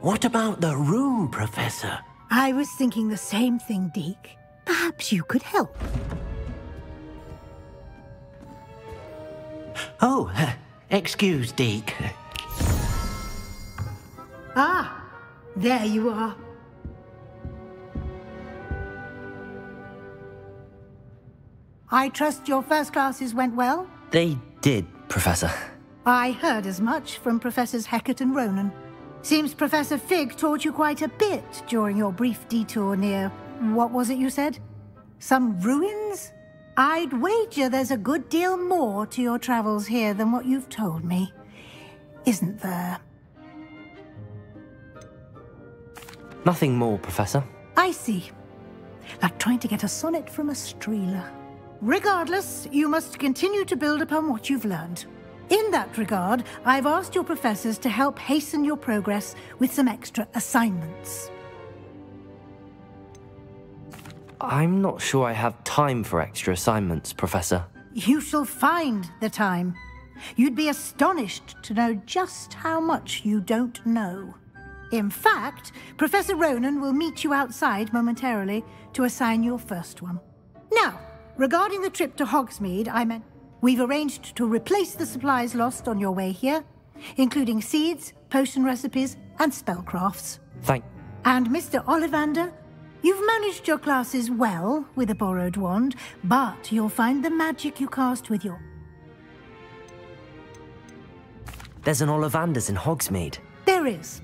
What about the room, Professor? I was thinking the same thing, Deke. Perhaps you could help. Oh, excuse, Deke. Ah, there you are. I trust your first classes went well? They did, Professor. I heard as much from Professors Hecat and Ronan. Seems Professor Fig taught you quite a bit during your brief detour near... what was it you said? Some ruins? I'd wager there's a good deal more to your travels here than what you've told me. Isn't there? Nothing more, Professor. I see. Like trying to get a sonnet from a streeler. Regardless, you must continue to build upon what you've learned. In that regard, I've asked your professors to help hasten your progress with some extra assignments. I'm not sure I have time for extra assignments, Professor. You shall find the time. You'd be astonished to know just how much you don't know. In fact, Professor Ronan will meet you outside momentarily to assign your first one. Now, regarding the trip to Hogsmeade, we've arranged to replace the supplies lost on your way here, including seeds, potion recipes, and spellcrafts. Thank... And Mr. Ollivander, You've managed your classes well with a borrowed wand, but you'll find the magic you cast with your... There's an Ollivander's in Hogsmeade. There is.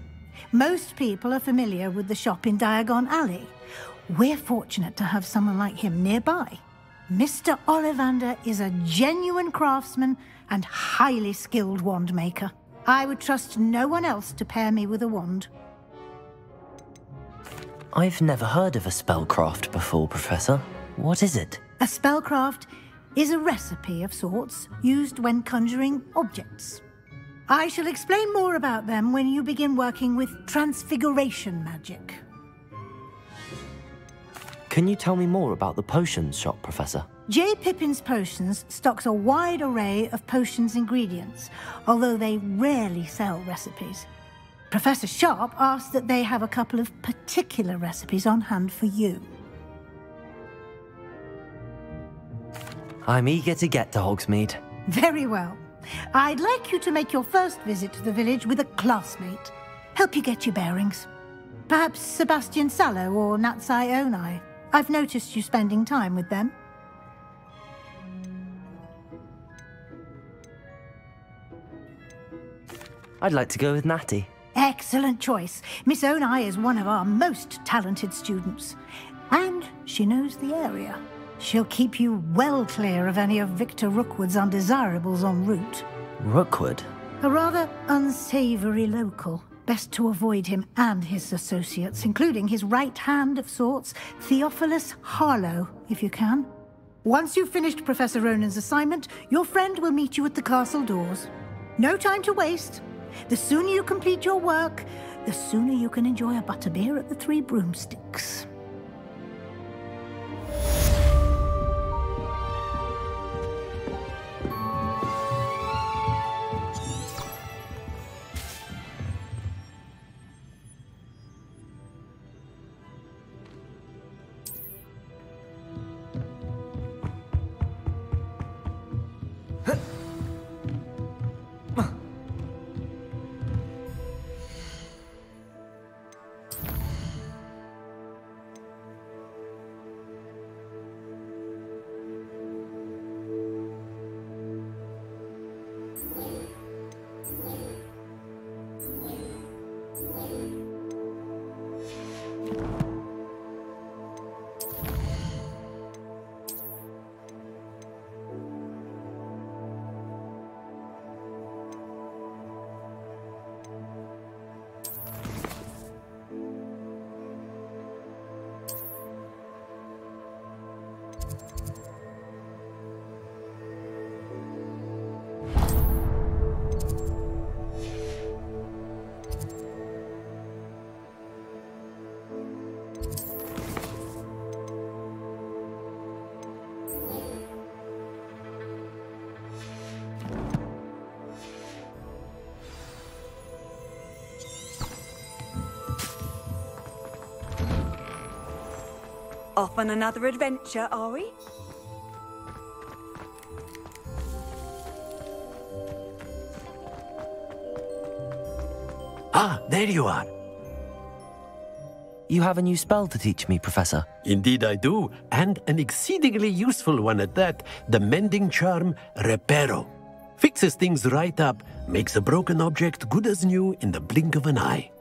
Most people are familiar with the shop in Diagon Alley. We're fortunate to have someone like him nearby. Mr. Ollivander is a genuine craftsman and highly skilled wand maker. I would trust no one else to pair me with a wand. I've never heard of a spellcraft before, Professor. What is it? A spellcraft is a recipe of sorts used when conjuring objects. I shall explain more about them when you begin working with transfiguration magic. Can you tell me more about the potions shop, Professor? J. Pippin's Potions stocks a wide array of potions ingredients, although they rarely sell recipes. Professor Sharp asked that they have a couple of particular recipes on hand for you. I'm eager to get to Hogsmeade. Very well. I'd like you to make your first visit to the village with a classmate. Help you get your bearings. Perhaps Sebastian Sallow or Natsai Onai. I've noticed you spending time with them. I'd like to go with Natty. Excellent choice. Miss Onai is one of our most talented students. And she knows the area. She'll keep you well clear of any of Victor Rookwood's undesirables en route. Rookwood? A rather unsavory local. Best to avoid him and his associates, including his right hand of sorts, Theophilus Harlow, if you can. Once you've finished Professor Ronan's assignment, your friend will meet you at the castle doors. No time to waste. The sooner you complete your work, the sooner you can enjoy a butterbeer at the Three Broomsticks. Off on another adventure, are we? Ah, there you are. You have a new spell to teach me, Professor. Indeed I do, and an exceedingly useful one at that. The mending charm, Reparo. Fixes things right up, makes a broken object good as new in the blink of an eye.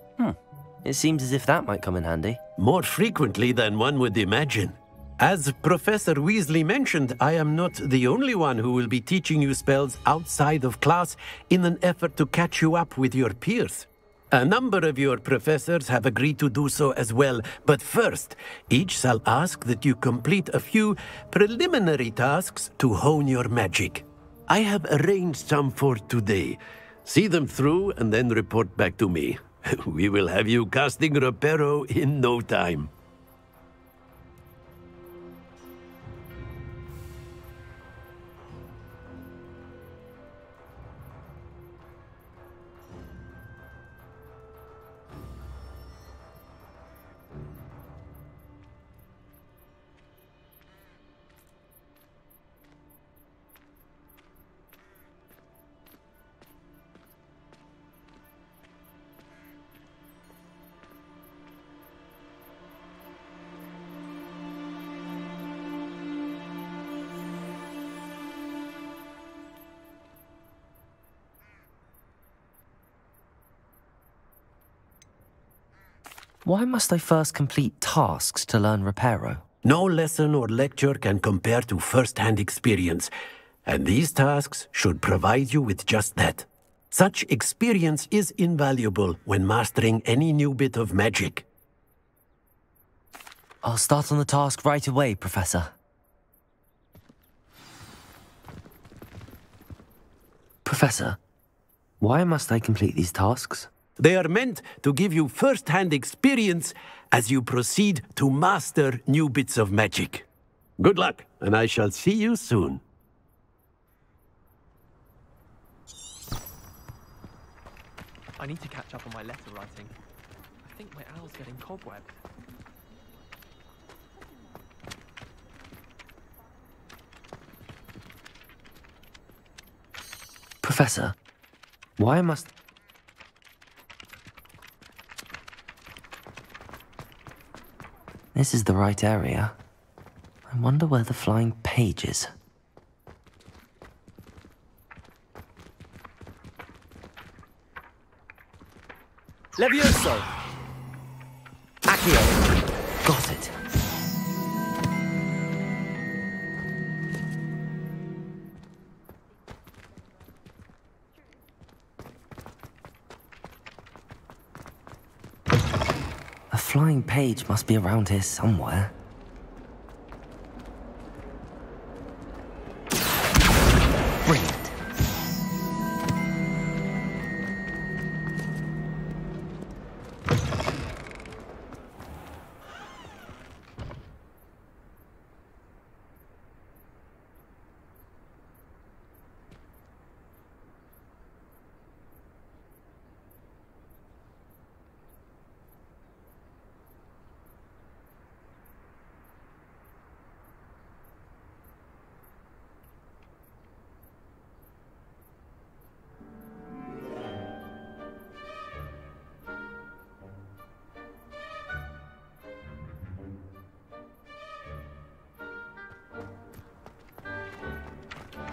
It seems as if that might come in handy. More frequently than one would imagine. As Professor Weasley mentioned, I am not the only one who will be teaching you spells outside of class in an effort to catch you up with your peers. A number of your professors have agreed to do so as well, but first, each shall ask that you complete a few preliminary tasks to hone your magic. I have arranged some for today. See them through and then report back to me. We will have you casting Reparo in no time. Why must I first complete tasks to learn Reparo? No lesson or lecture can compare to first-hand experience, and these tasks should provide you with just that. Such experience is invaluable when mastering any new bit of magic. I'll start on the task right away, Professor. Professor, why must I complete these tasks? They are meant to give you first-hand experience as you proceed to master new bits of magic. Good luck, and I shall see you soon. I need to catch up on my letter writing. I think my owl's getting cobwebbed. Professor, why must... This is the right area. I wonder where the flying page is. Levioso! Accio! Got it. A flying page must be around here somewhere. Brilliant.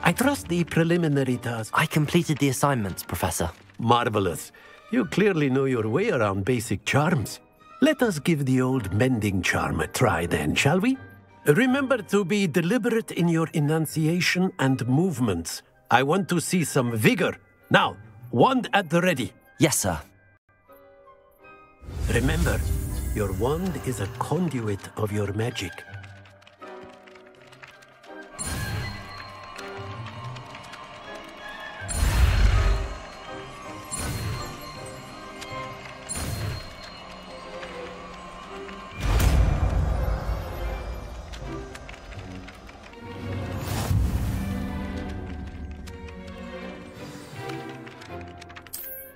I trust the preliminary task. I completed the assignments, Professor. Marvelous. You clearly know your way around basic charms. Let us give the old mending charm a try then, shall we? Remember to be deliberate in your enunciation and movements. I want to see some vigor. Now, wand at the ready. Yes, sir. Remember, your wand is a conduit of your magic.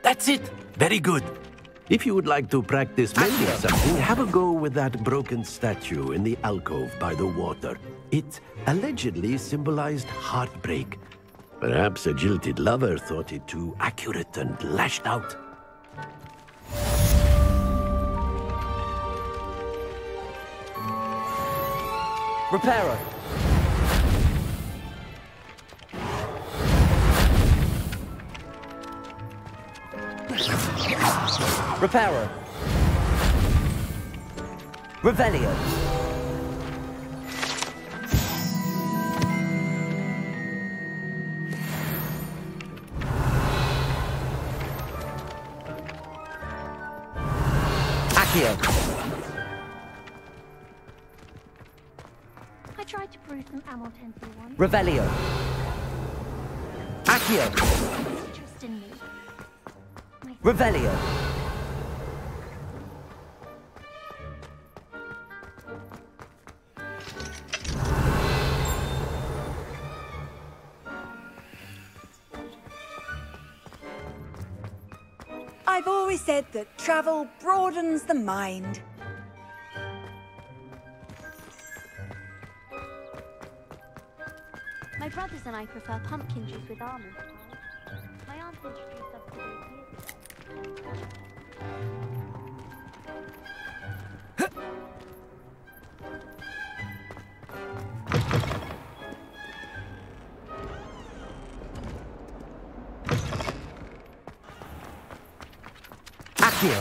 That's it! Very good. If you would like to practice mending something, have a go with that broken statue in the alcove by the water. It allegedly symbolized heartbreak. Perhaps a jilted lover thought it too accurate and lashed out. Reparo! Reparo! Revelio! Accio! I tried to brew some ammo tensor once. Revelio! Accio! Trust in me. Revelio! I've always said that travel broadens the mind. My brothers and I prefer pumpkin juice with almond pie. My aunt introduced us to those years ago. Accio!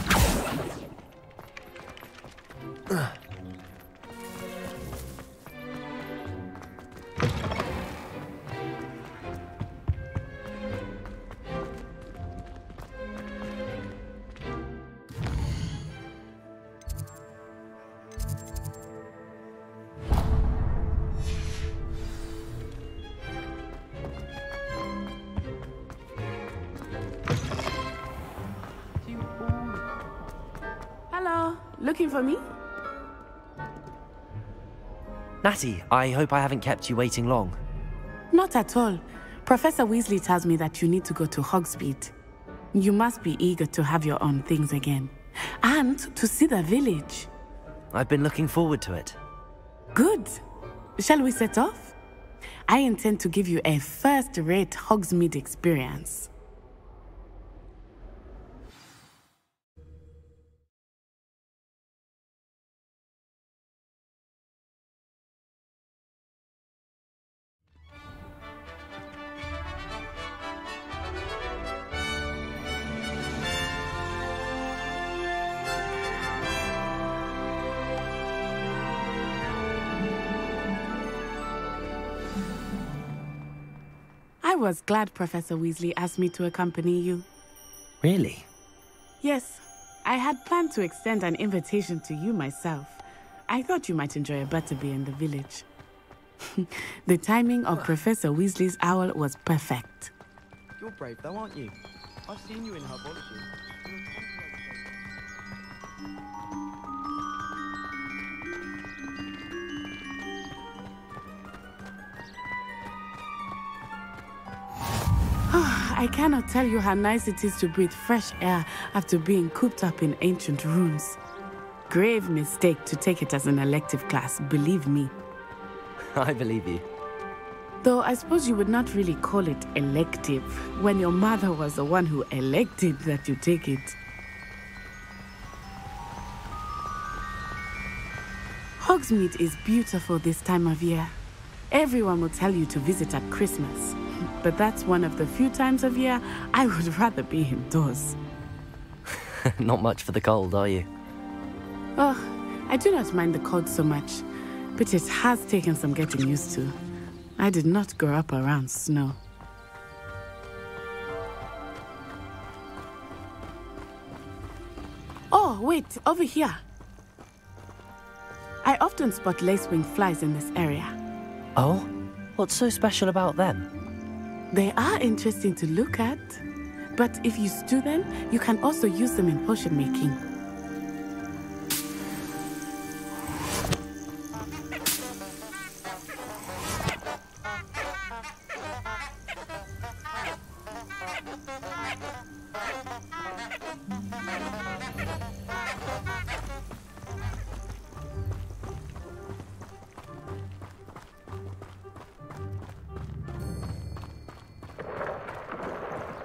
looking for me? Natty, I hope I haven't kept you waiting long. Not at all. Professor Weasley tells me that you need to go to Hogsmeade. You must be eager to have your own things again. And to see the village. I've been looking forward to it. Good. Shall we set off? I intend to give you a first-rate Hogsmeade experience. I was glad Professor Weasley asked me to accompany you. Really? Yes, I had planned to extend an invitation to you myself. I thought you might enjoy a butterbeer in the village. The timing of Professor Weasley's owl was perfect. You're brave though, aren't you? I've seen you in herbology. I cannot tell you how nice it is to breathe fresh air after being cooped up in ancient rooms. Grave mistake to take it as an elective class, believe me. I believe you. Though I suppose you would not really call it elective when your mother was the one who elected that you take it. Hogsmeade is beautiful this time of year. Everyone will tell you to visit at Christmas. But that's one of the few times of year I would rather be indoors. Not much for the cold, are you? Oh, I do not mind the cold so much, but it has taken some getting used to. I did not grow up around snow. Oh, wait, over here. I often spot lacewing flies in this area. Oh? What's so special about them? They are interesting to look at, but if you stew them, you can also use them in potion making.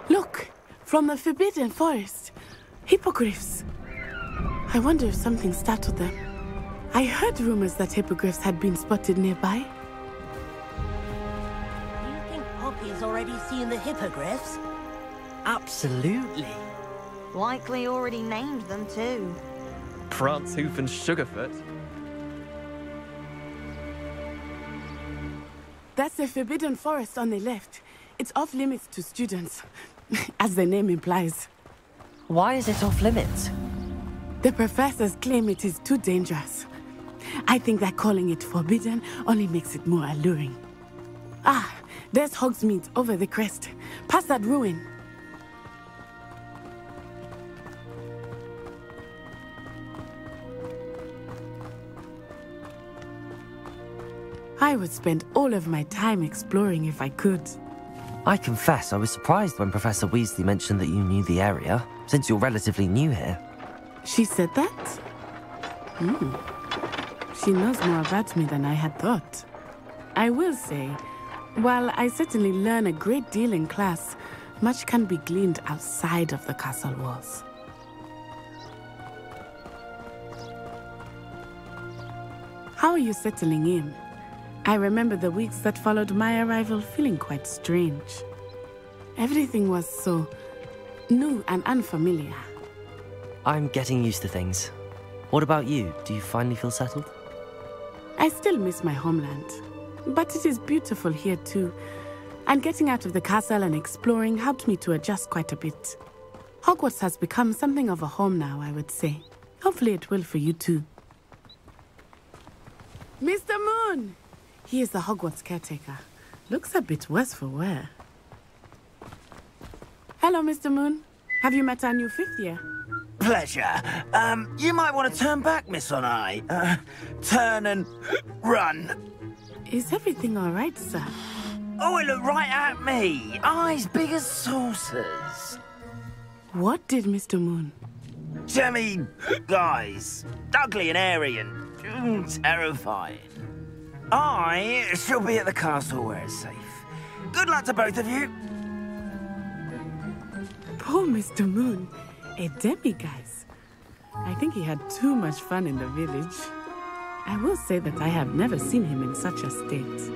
Look, from the Forbidden Forest. Hippogriffs. I wonder if something startled them. I heard rumors that hippogriffs had been spotted nearby. You think Poppy's already seen the hippogriffs? Absolutely. Likely already named them too. Prance, Hoof and Sugarfoot. That's the Forbidden Forest on the left. It's off limits to students, as the name implies. Why is it off limits? The professors claim it is too dangerous. I think that calling it forbidden only makes it more alluring. Ah, there's Hogsmeade over the crest. Past that ruin. I would spend all of my time exploring if I could. I confess I was surprised when Professor Weasley mentioned that you knew the area, since you're relatively new here. She said that? She knows more about me than I had thought. I will say, while I certainly learn a great deal in class, much can be gleaned outside of the castle walls. How are you settling in? I remember the weeks that followed my arrival feeling quite strange. Everything was so new and unfamiliar. I'm getting used to things. What about you? Do you finally feel settled? I still miss my homeland, but it is beautiful here too. And getting out of the castle and exploring helped me to adjust quite a bit. Hogwarts has become something of a home now, I would say. Hopefully it will for you too. Mr. Moon! He is the Hogwarts caretaker. Looks a bit worse for wear. Hello, Mr. Moon. Have you met our new fifth year? pleasure. You might want to turn back, Miss Onai. Turn and run. Is everything all right, sir? Oh, it looked right at me. Eyes big as saucers. What did Mr. Moon? Jemmy, guys. Ugly and airy and terrifying. I shall be at the castle where it's safe. Good luck to both of you. Poor Mr. Moon. A demiguise. I think he had too much fun in the village. I will say that I have never seen him in such a state.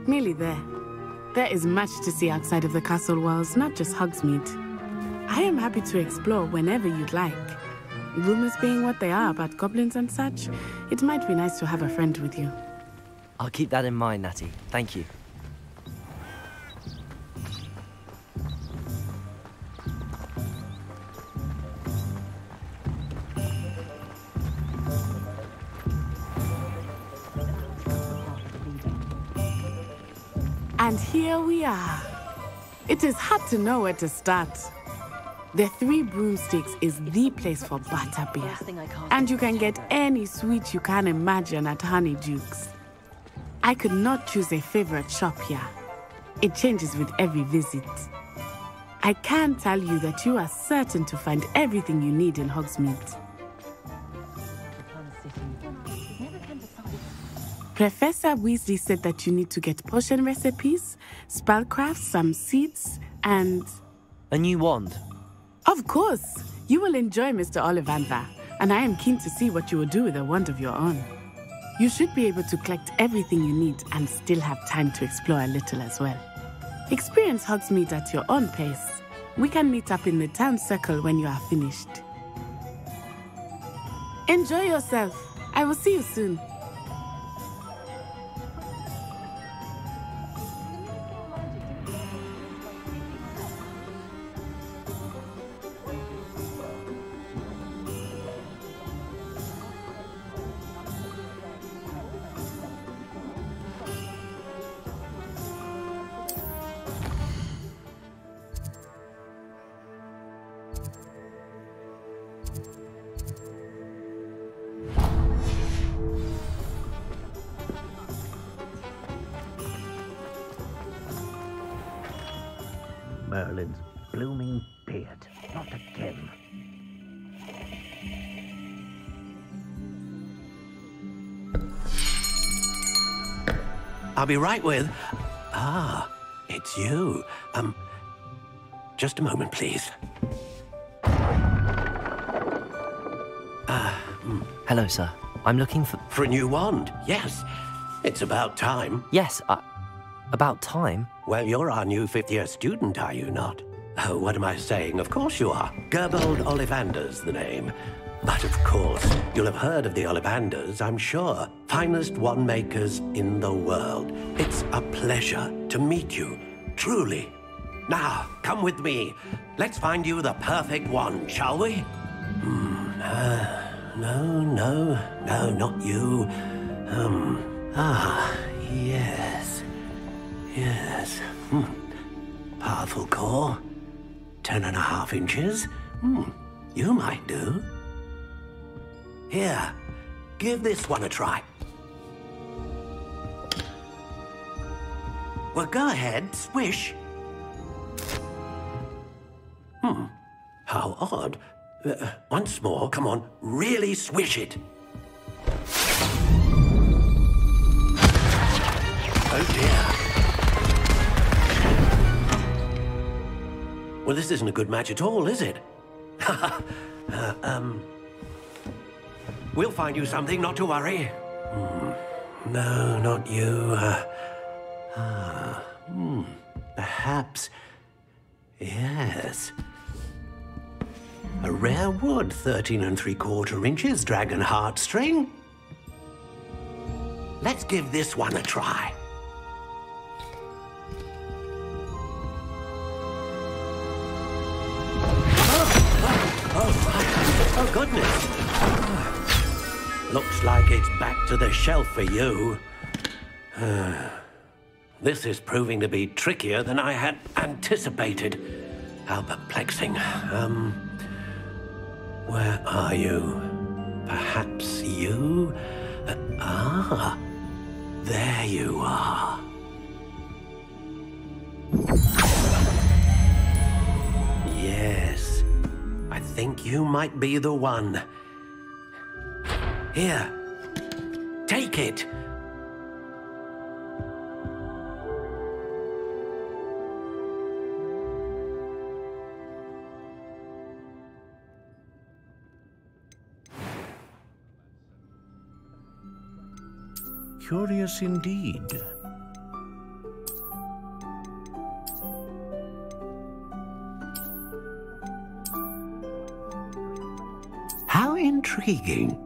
Nearly there. There is much to see outside of the castle walls, not just Hogsmeade. I am happy to explore whenever you'd like. Rumors being what they are about goblins and such, it might be nice to have a friend with you. I'll keep that in mind, Natty. Thank you. And here we are. It is hard to know where to start. The Three Broomsticks is the place for butterbeer. And you can get any sweet you can imagine at Honeydukes. I could not choose a favorite shop here. It changes with every visit. I can tell you that you are certain to find everything you need in Hogsmeade. Professor Weasley said that you need to get potion recipes, spellcraft, some seeds, and... A new wand? Of course! You will enjoy Mr. Ollivander, and I am keen to see what you will do with a wand of your own. You should be able to collect everything you need and still have time to explore a little as well. Experience Hogsmeade at your own pace. We can meet up in the town circle when you are finished. Enjoy yourself. I will see you soon. Merlin's blooming beard. Not again. I'll be right with... Ah, it's you. Just a moment, please. Hello, sir. I'm looking for... For a new wand, yes. It's about time. Yes, about time? Well, you're our new fifth-year student, are you not? Oh, what am I saying? Of course you are. Gerbold Ollivander's the name. But of course, you'll have heard of the Ollivanders, I'm sure. Finest wand makers in the world. It's a pleasure to meet you, truly. Now, come with me. Let's find you the perfect wand, shall we? No, not you. Yes. Powerful core. 10.5 inches. You might do. Here, give this one a try. Well, go ahead, swish. How odd. Once more, come on, really swish it. Oh dear. Well, this isn't a good match at all, is it? We'll find you something, not to worry. No, not you. Perhaps... Yes. A rare wood, 13 3/4 inches, dragon heartstring. Let's give this one a try. Oh, goodness. Looks like it's back to the shelf for you. This is proving to be trickier than I had anticipated. How perplexing. Where are you? Perhaps you? There you are. Yes, I think you might be the one. Here, take it. Curious indeed. How intriguing.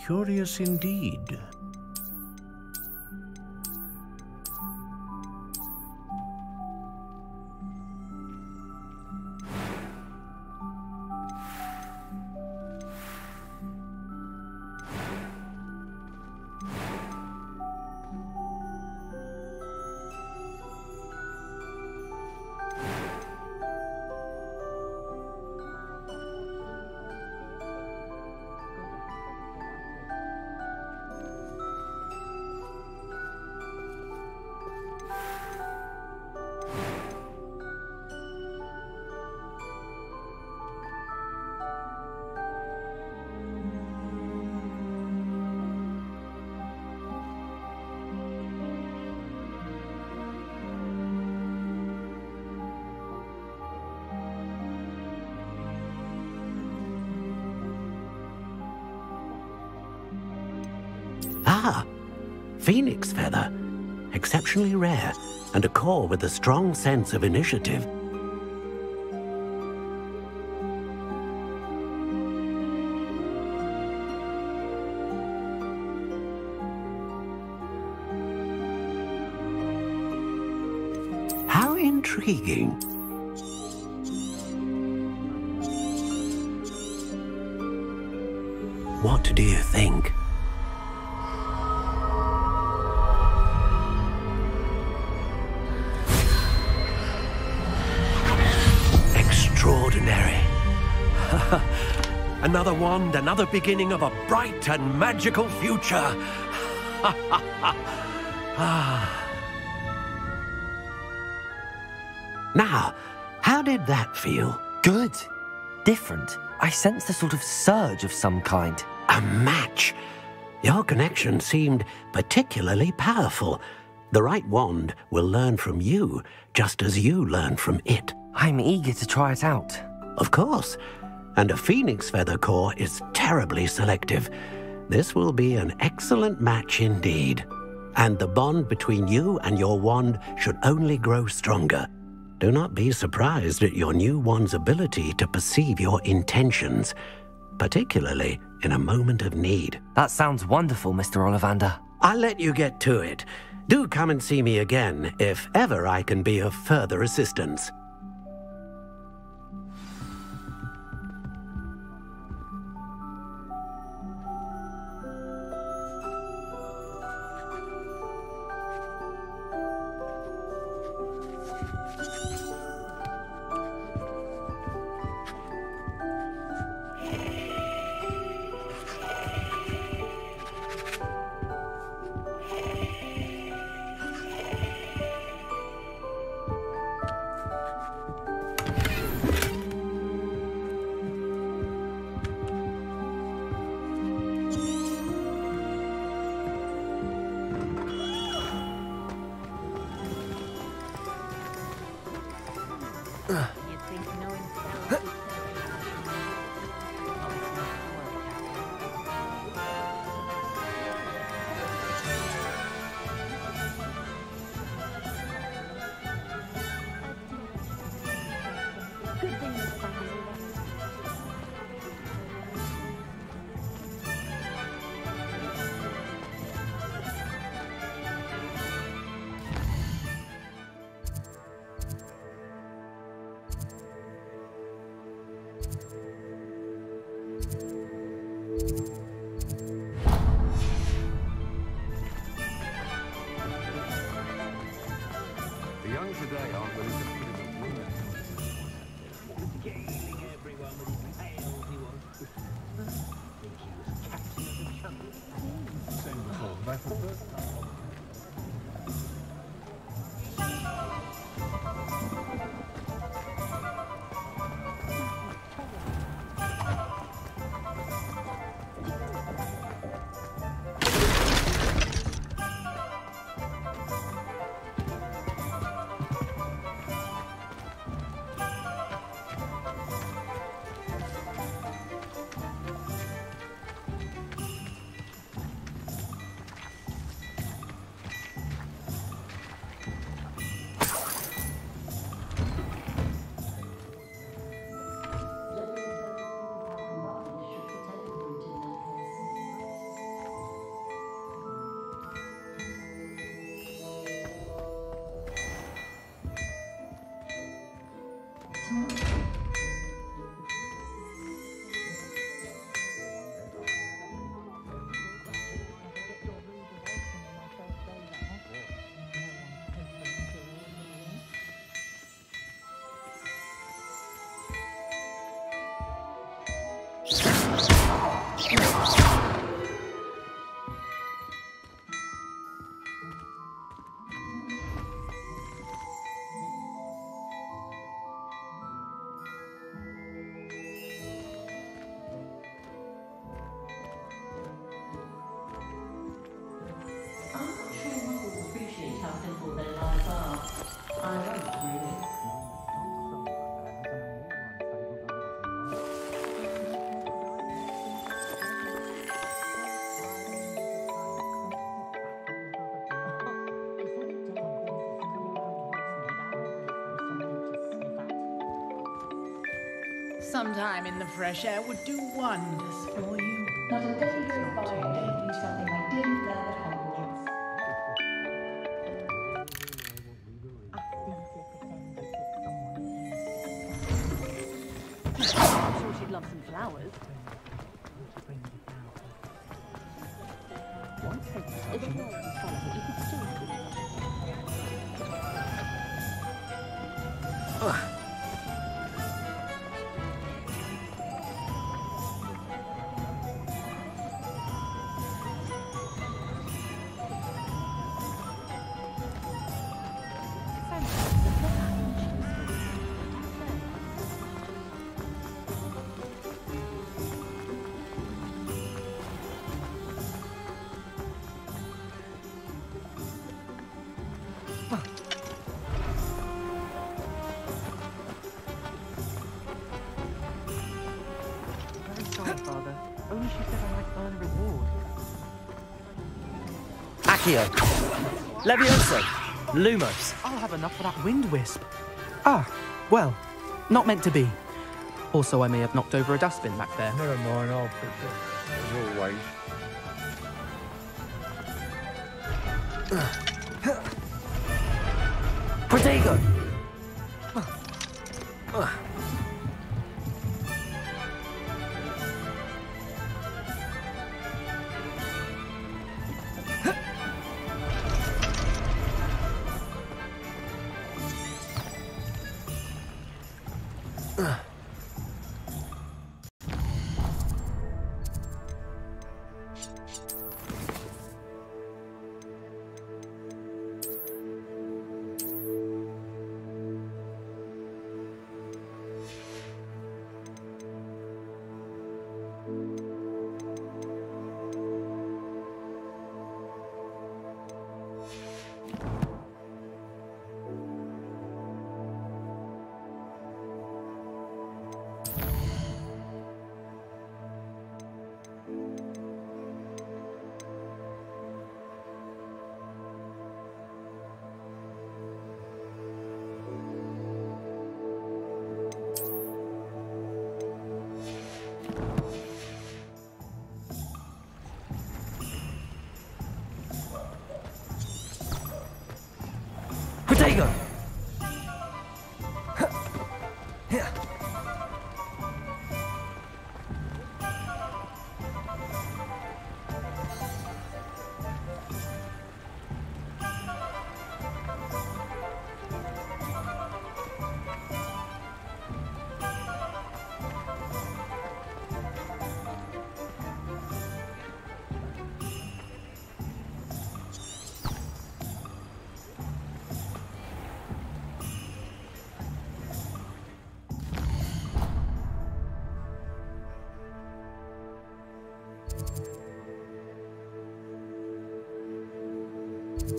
Curious indeed. Ah, phoenix feather. Exceptionally rare, and a core with a strong sense of initiative. How intriguing. What do you think? Extraordinary. Another wand, another beginning of a bright and magical future. Now, how did that feel? Good. Different. I sensed a sort of surge of some kind. A match. Your connection seemed particularly powerful. The right wand will learn from you, just as you learn from it. I'm eager to try it out. Of course. And a phoenix feather core is terribly selective. This will be an excellent match indeed. And the bond between you and your wand should only grow stronger. Do not be surprised at your new wand's ability to perceive your intentions, particularly in a moment of need. That sounds wonderful, Mr. Ollivander. I'll let you get to it. Do come and see me again if ever I can be of further assistance. today, aren't we? Scaling everyone with his tails, he was. Think he was captain of the jungle. Same before, metal bird. Some time in the fresh air would do wonders for you. Not a day goes by I don't do something I didn't learn at Hogwarts. I'm sure she'd love some flowers. Father. Only she said I might earn a reward. Accio. Levioso. Lumos. I'll have enough for that wind wisp. Ah, well, not meant to be. Also, I may have knocked over a dustbin back there. Never mind, I'll fix it. As always. Protego. Protego. We've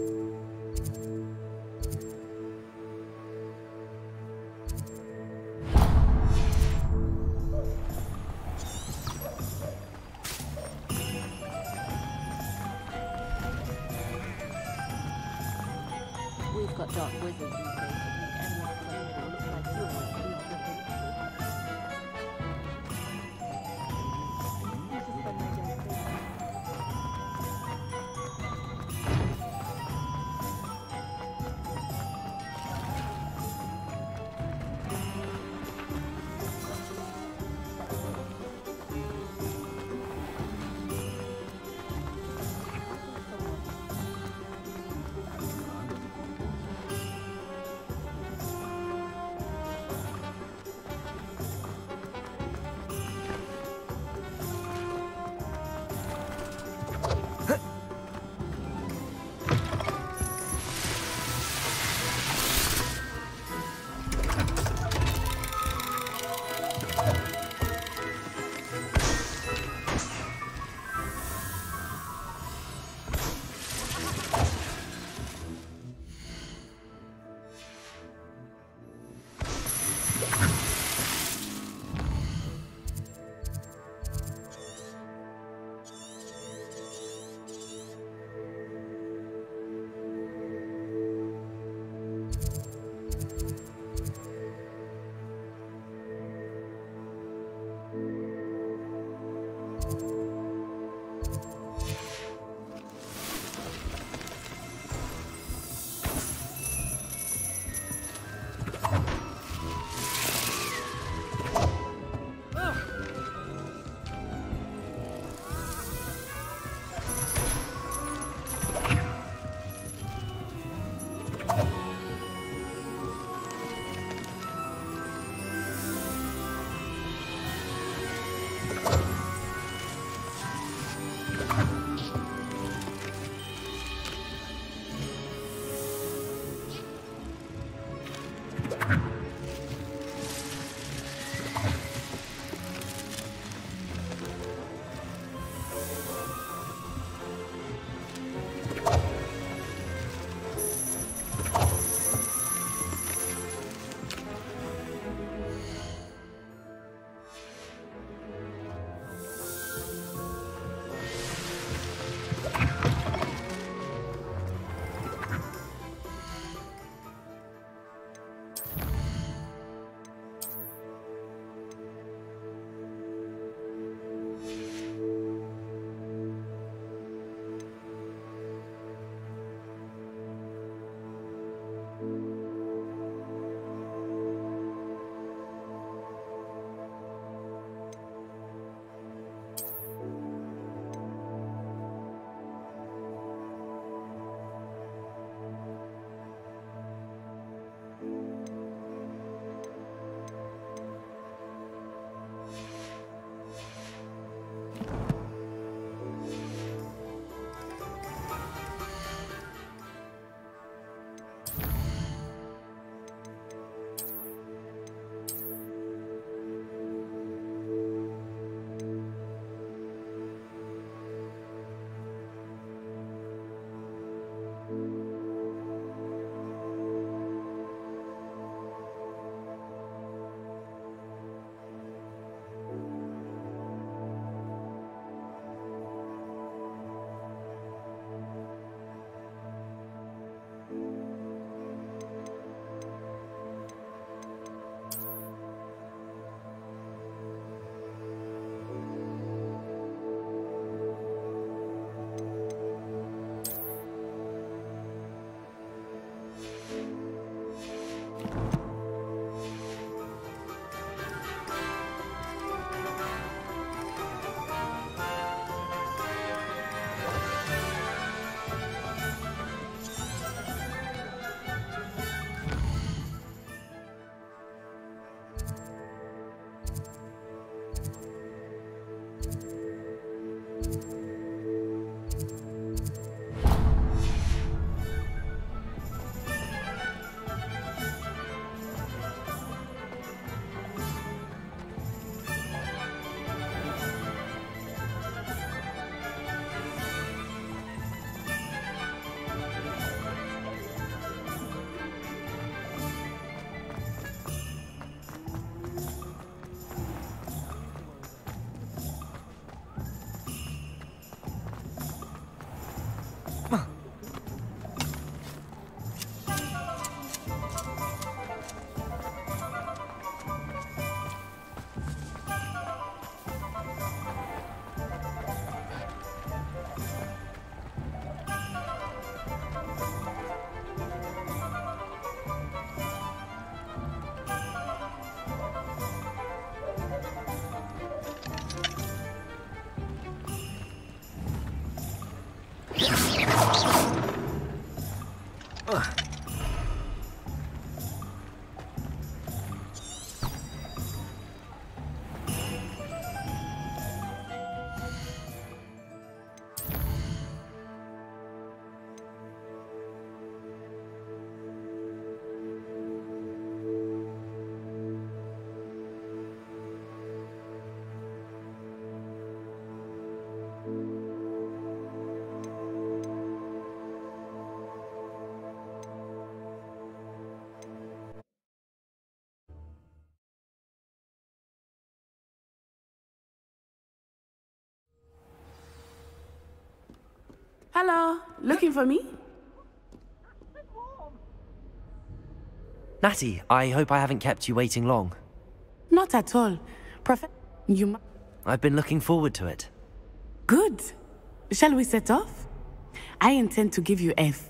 got dark wizards these days. I think anyone playing it looks like you. Hello, looking for me? Natty, I hope I haven't kept you waiting long. Not at all. You I've been looking forward to it. Good. Shall we set off? I intend to give you F.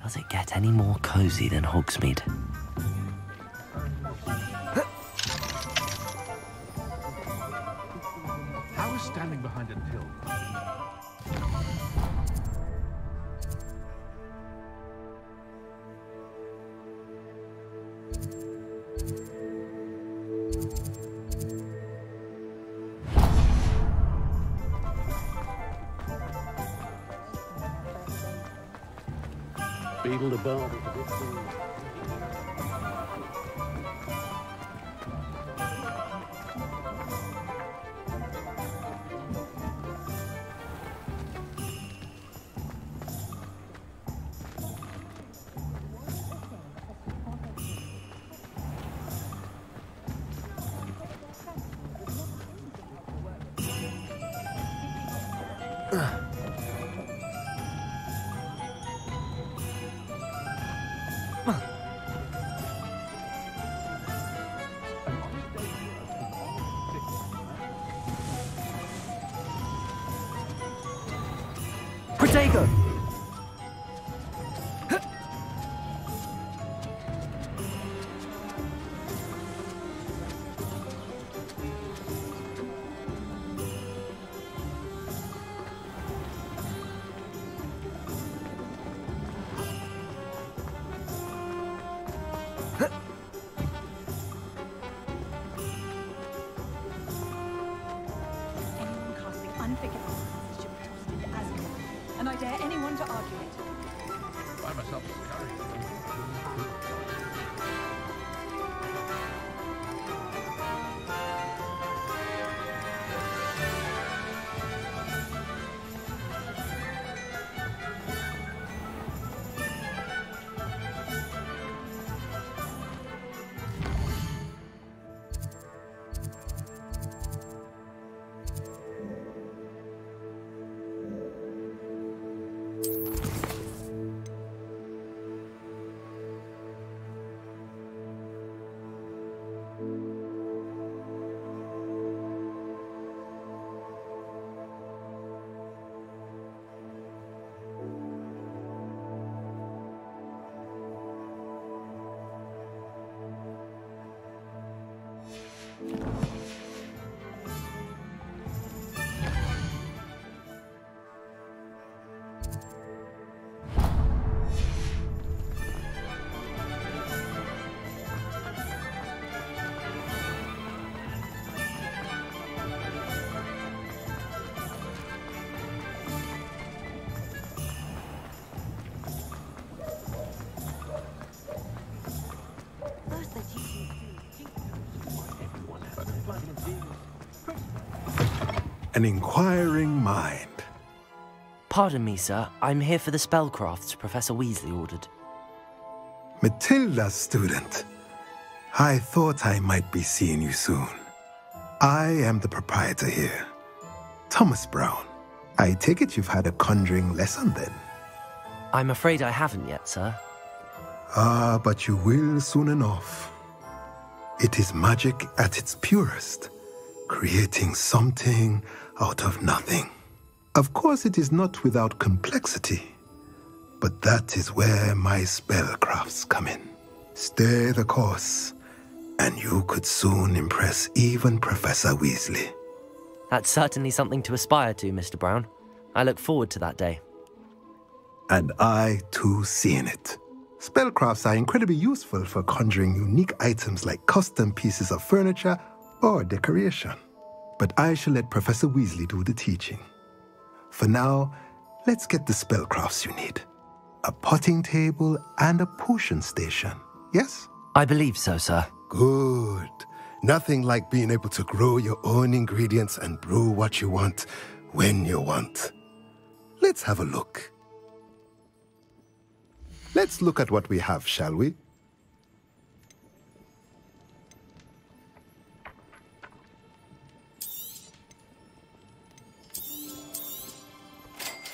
Does it get any more cozy than Hogsmeade? How is standing behind a hill? Beetle the bell. Protego! And I dare anyone to argue it. By myself, an inquiring mind. Pardon me, sir. I'm here for the spellcrafts Professor Weasley ordered. Matilda, student. I thought I might be seeing you soon. I am the proprietor here, Thomas Brown. I take it you've had a conjuring lesson then? I'm afraid I haven't yet, sir. Ah, but you will soon enough. It is magic at its purest, creating something out of nothing. Of course, it is not without complexity, but that is where my spellcrafts come in. Stay the course, and you could soon impress even Professor Weasley. That's certainly something to aspire to, Mr. Brown. I look forward to that day. And I, too, seeing it. Spellcrafts are incredibly useful for conjuring unique items like custom pieces of furniture or decoration. But I shall let Professor Weasley do the teaching. For now, let's get the spellcrafts you need. A potting table and a potion station, yes? I believe so, sir. Good. Nothing like being able to grow your own ingredients and brew what you want when you want. Let's have a look. Let's look at what we have, shall we?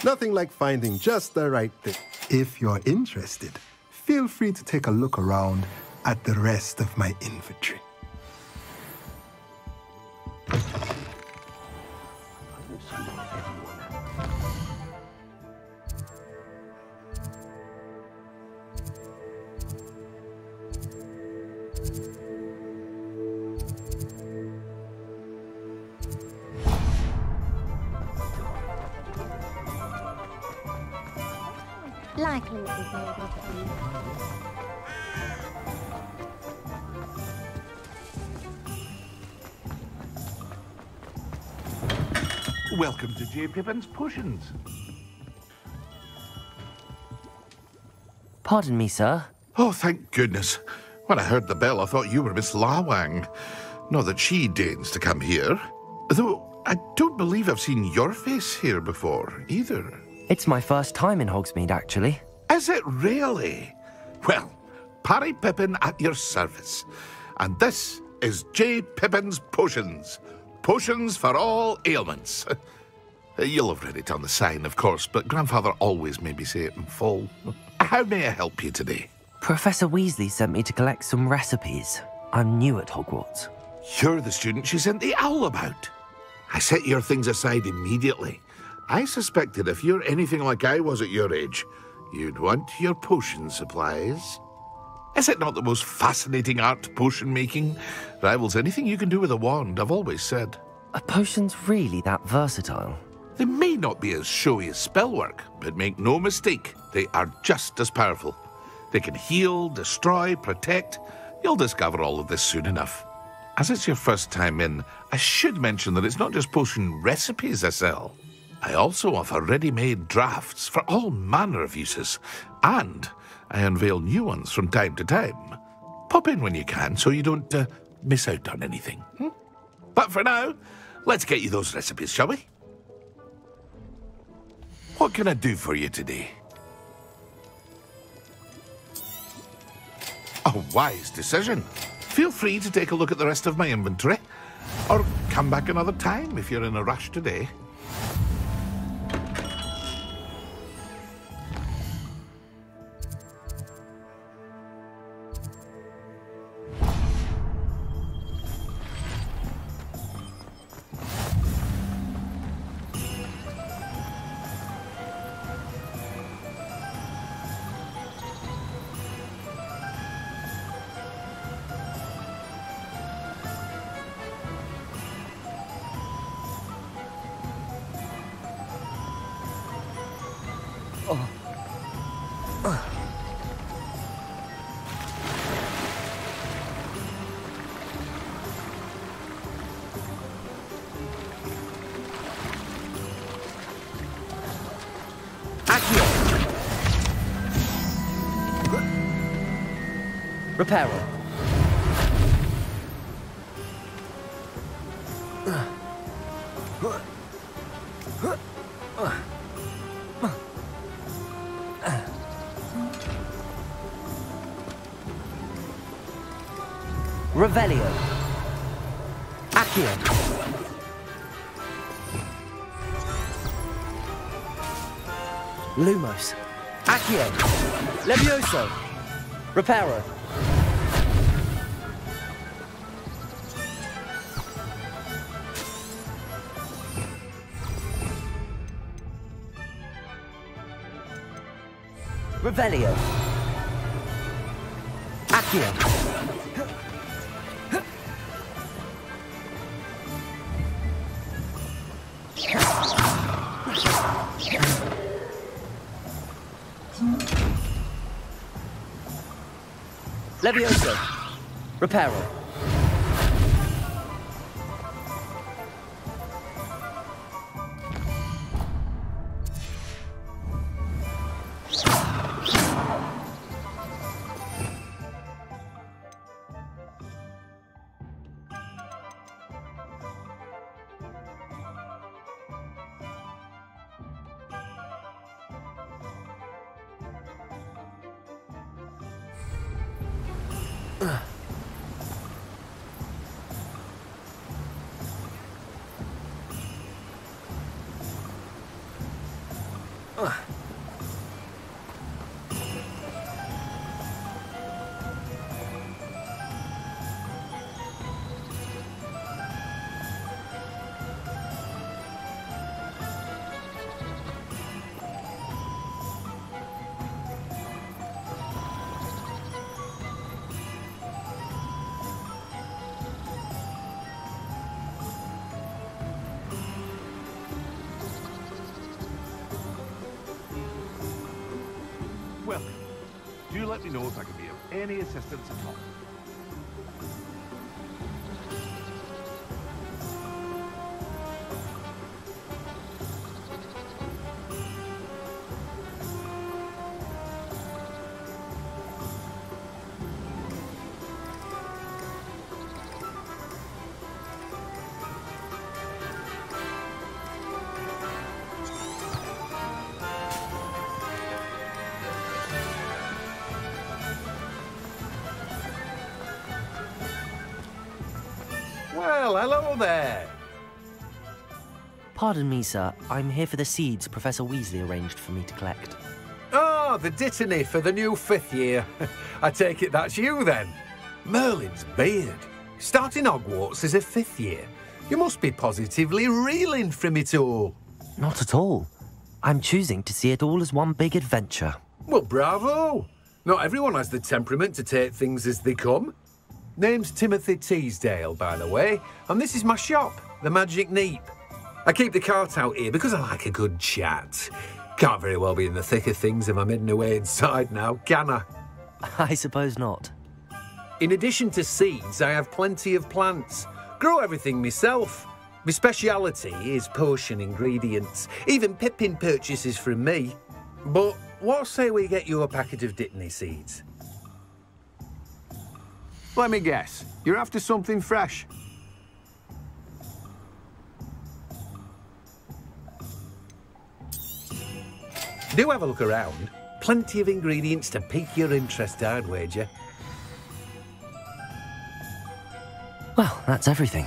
Nothing like finding just the right thing. If you're interested, feel free to take a look around at the rest of my inventory. Likely it would be able to be. Welcome to J. Pippin's Potions. Pardon me, sir. Oh, thank goodness. When I heard the bell, I thought you were Miss Lawang. Not that she deigns to come here. Though I don't believe I've seen your face here before, either. It's my first time in Hogsmeade, actually. Is it really? Well, Parry Pippin at your service. And this is J. Pippin's Potions. Potions for all ailments. You'll have read it on the sign, of course, but Grandfather always made me say it in full. How may I help you today? Professor Weasley sent me to collect some recipes. I'm new at Hogwarts. You're the student she sent the owl about. I set your things aside immediately. I suspected if you're anything like I was at your age, you'd want your potion supplies. Is it not the most fascinating art, potion making? Rivals anything you can do with a wand, I've always said. Are potions really that versatile? They may not be as showy as spellwork, but make no mistake, they are just as powerful. They can heal, destroy, protect. You'll discover all of this soon enough. As it's your first time in, I should mention that it's not just potion recipes I sell. I also offer ready-made drafts for all manner of uses, and I unveil new ones from time to time. Pop in when you can so you don't miss out on anything. But for now, let's get you those recipes, shall we? What can I do for you today? A wise decision. Feel free to take a look at the rest of my inventory, or come back another time if you're in a rush today. Reparo. Revelio. Accio. Lumos. Accio. Levioso. Reparo. Revelio. Accio. Levioso. Reparo. Welcome. Do let me know if I can be of any assistance at all. Well, hello there. Pardon me, sir. I'm here for the seeds Professor Weasley arranged for me to collect. Oh, the dittany for the new 5th year. I take it that's you, then. Merlin's beard. Starting Hogwarts as a 5th year. You must be positively reeling from it all. Not at all. I'm choosing to see it all as one big adventure. Well, bravo. Not everyone has the temperament to take things as they come. Name's Timothy Teasdale, by the way, and this is my shop, the Magic Neep. I keep the cart out here because I like a good chat. Can't very well be in the thick of things if I'm hidden away inside now, can I? I suppose not. In addition to seeds, I have plenty of plants. Grow everything myself. My speciality is potion ingredients. Even Pippin purchases from me. But what say we get you a packet of Dittany seeds? Let me guess. You're after something fresh. Do have a look around. Plenty of ingredients to pique your interest, I'd wager. Well, that's everything.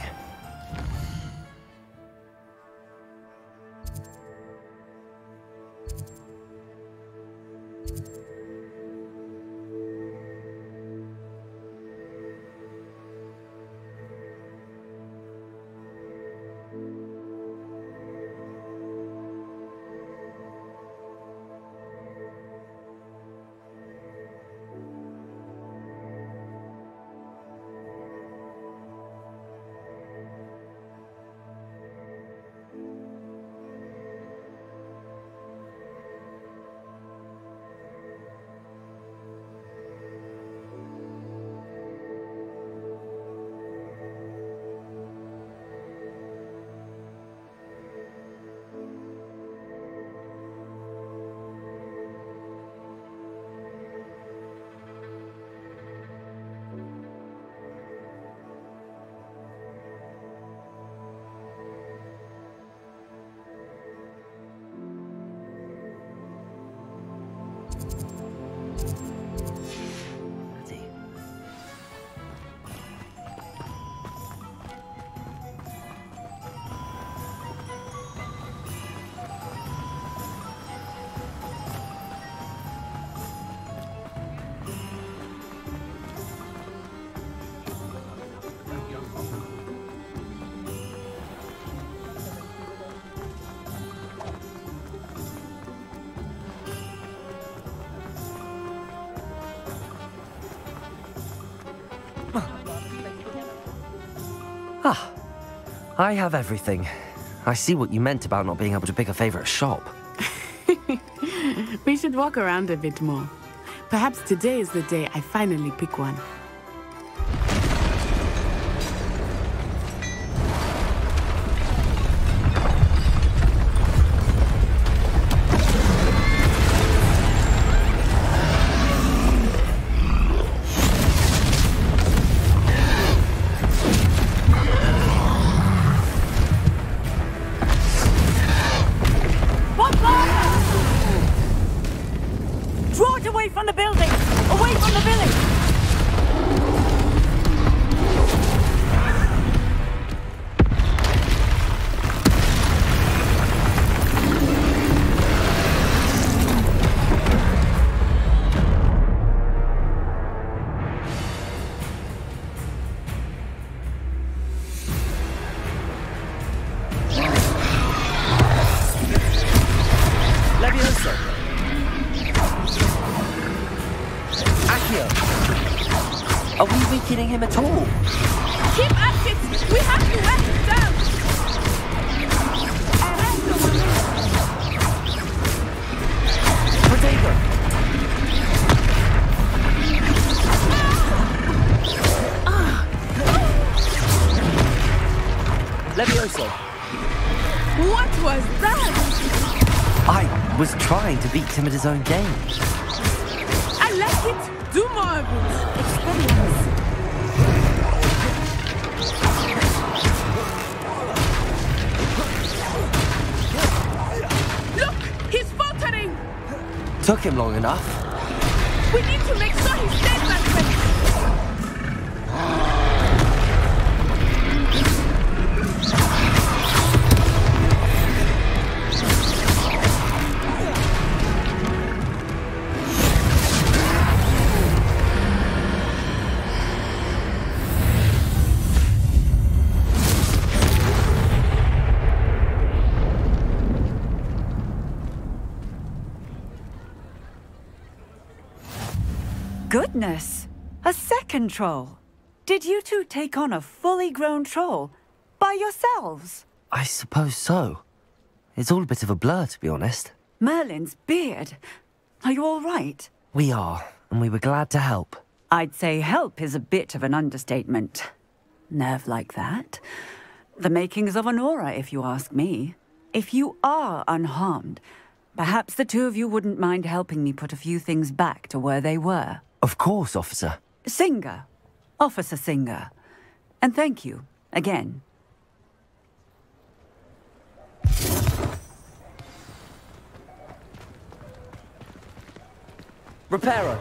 Ah, I have everything. I see what you meant about not being able to pick a favorite shop. We should walk around a bit more. Perhaps today is the day I finally pick one. Draw it away from the building! Away from the village! Are we weakening him at all? Keep at it! We have to wear him down! Protego! Levioso! What was that? I was trying to beat him at his own game. I like it! Do more of it! Experience! Look! He's faltering! Took him long enough. We need to make sure he stays that way! Goodness! A second troll! Did you two take on a fully grown troll by yourselves? I suppose so. It's all a bit of a blur, to be honest. Merlin's beard. Are you all right? We are, and we were glad to help. I'd say help is a bit of an understatement. Nerve like that. The makings of an aura, if you ask me. If you are unharmed, perhaps the two of you wouldn't mind helping me put a few things back to where they were. Of course, officer. Singer. Officer Singer. And thank you, again. Reparo.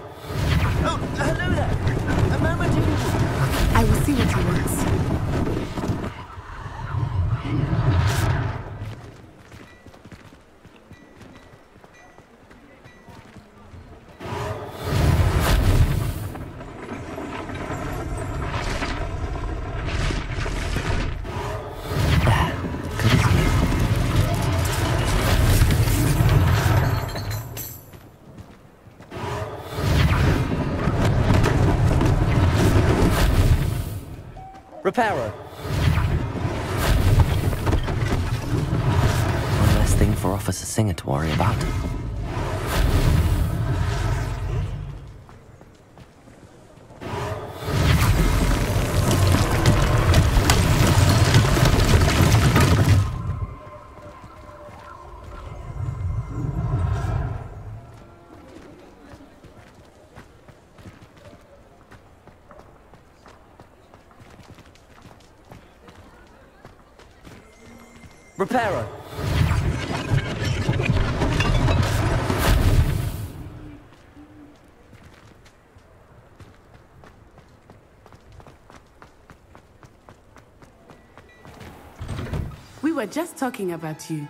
Oh, hello there. A moment if you would. I will see what he wants. Reparo. One less thing for Officer Singer to worry about. Reparo. We were just talking about you.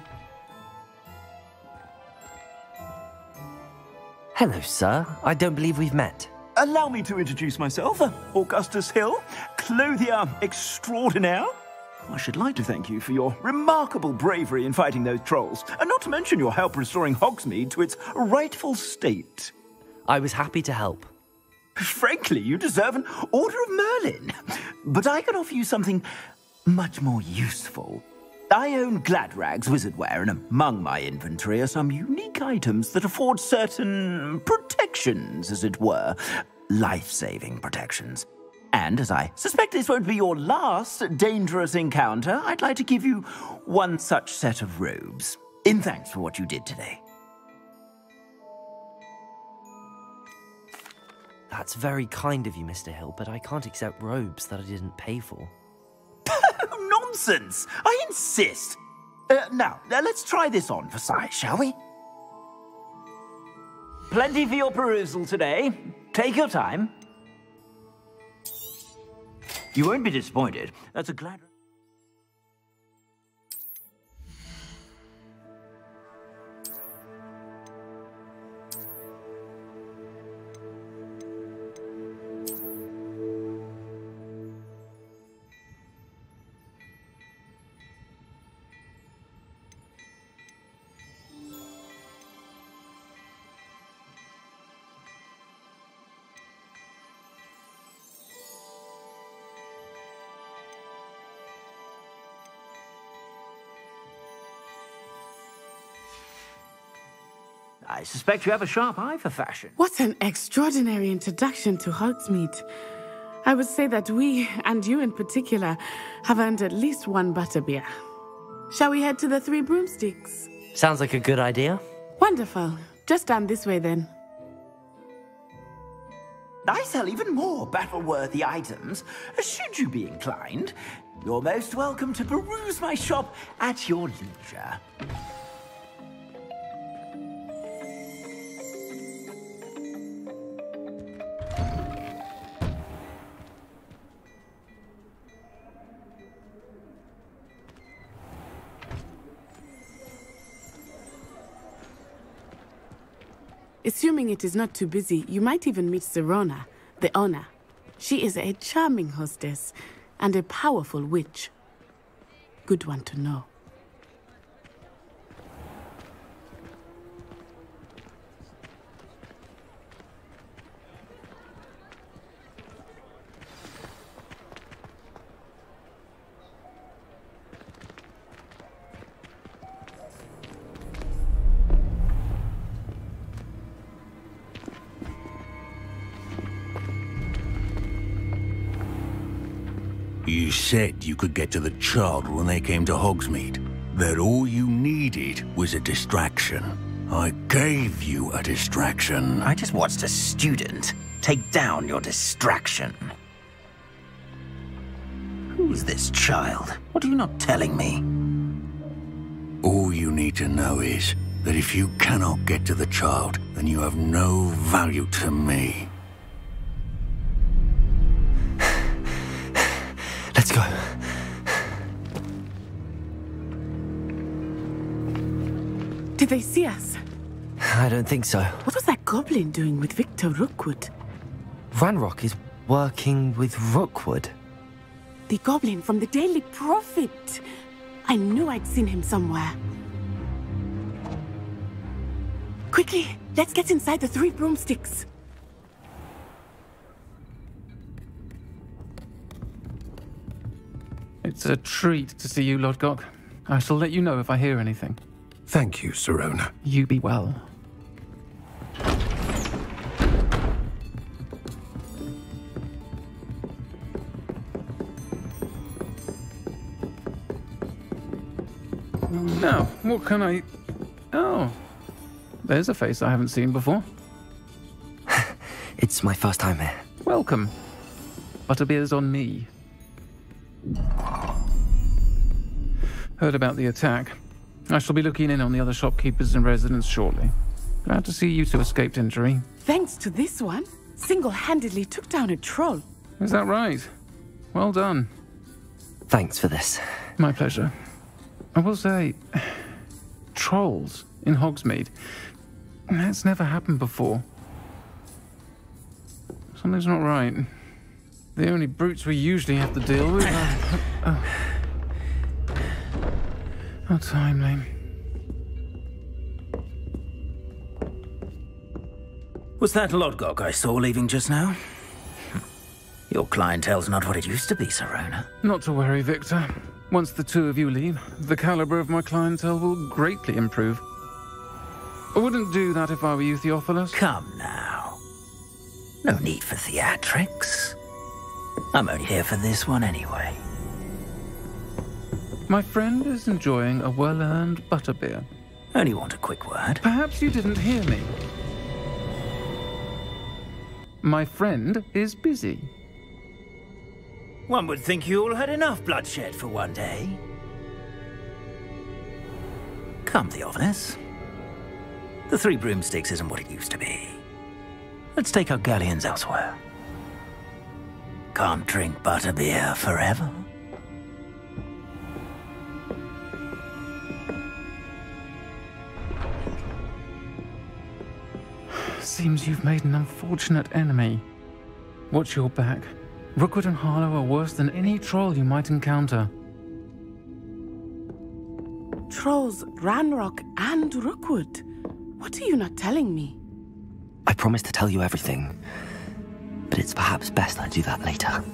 Hello, sir. I don't believe we've met. Allow me to introduce myself, Augustus Hill, clothier extraordinaire. I should like to thank you for your remarkable bravery in fighting those trolls, and not to mention your help restoring Hogsmeade to its rightful state. I was happy to help. Frankly, you deserve an Order of Merlin. But I can offer you something much more useful. I own Gladrag's wizardware, and among my inventory are some unique items that afford certain protections, as it were. Life-saving protections. And as I suspect this won't be your last dangerous encounter, I'd like to give you one such set of robes, in thanks for what you did today. That's very kind of you, Mr. Hill, but I can't accept robes that I didn't pay for. Nonsense! I insist! Now, let's try this on for size, shall we? Plenty for your perusal today. Take your time. You won't be disappointed. That's a glad... I suspect you have a sharp eye for fashion. What an extraordinary introduction to Hogsmeade. I would say that we, and you in particular, have earned at least one butterbeer. Shall we head to the Three Broomsticks? Sounds like a good idea. Wonderful. Just down this way then. I sell even more battle-worthy items. Should you be inclined, you're most welcome to peruse my shop at your leisure. Assuming it is not too busy, you might even meet Serona, the owner. She is a charming hostess and a powerful witch. Good one to know. You said you could get to the child when they came to Hogsmeade. That all you needed was a distraction. I gave you a distraction. I just watched a student take down your distraction. Who's this child? What are you not telling me? All you need to know is that if you cannot get to the child, then you have no value to me. Let's go. Did they see us? I don't think so. What was that goblin doing with Victor Rookwood? Ranrock is working with Rookwood. The goblin from the Daily Prophet. I knew I'd seen him somewhere. Quickly, let's get inside the Three Broomsticks. It's a treat to see you, Lodgok. I shall let you know if I hear anything. Thank you, Serona. You be well. Now, what can I... Oh, there's a face I haven't seen before. It's my first time here. Welcome. Butterbeer's on me. Heard about the attack. I shall be looking in on the other shopkeepers and residents shortly. Glad to see you two escaped injury. Thanks to this one, single-handedly took down a troll. Is that right? Well done. Thanks for this. My pleasure. I will say, trolls in Hogsmeade. That's never happened before. Something's not right. The only brutes we usually have to deal with are... How timely. Was that Lodgok I saw leaving just now? Your clientele's not what it used to be, Sirona. Not to worry, Victor. Once the two of you leave, the caliber of my clientele will greatly improve. I wouldn't do that if I were you, Theophilus. Come now. No need for theatrics. I'm only here for this one anyway. My friend is enjoying a well-earned butterbeer. Only want a quick word. Perhaps you didn't hear me. My friend is busy. One would think you all had enough bloodshed for one day. Come, Theophilus. The Three Broomsticks isn't what it used to be. Let's take our galleons elsewhere. Can't drink butterbeer forever. Seems you've made an unfortunate enemy. Watch your back. Rookwood and Harlow are worse than any troll you might encounter. Trolls, Ranrock, and Rookwood. What are you not telling me? I promised to tell you everything, but it's perhaps best I do that later.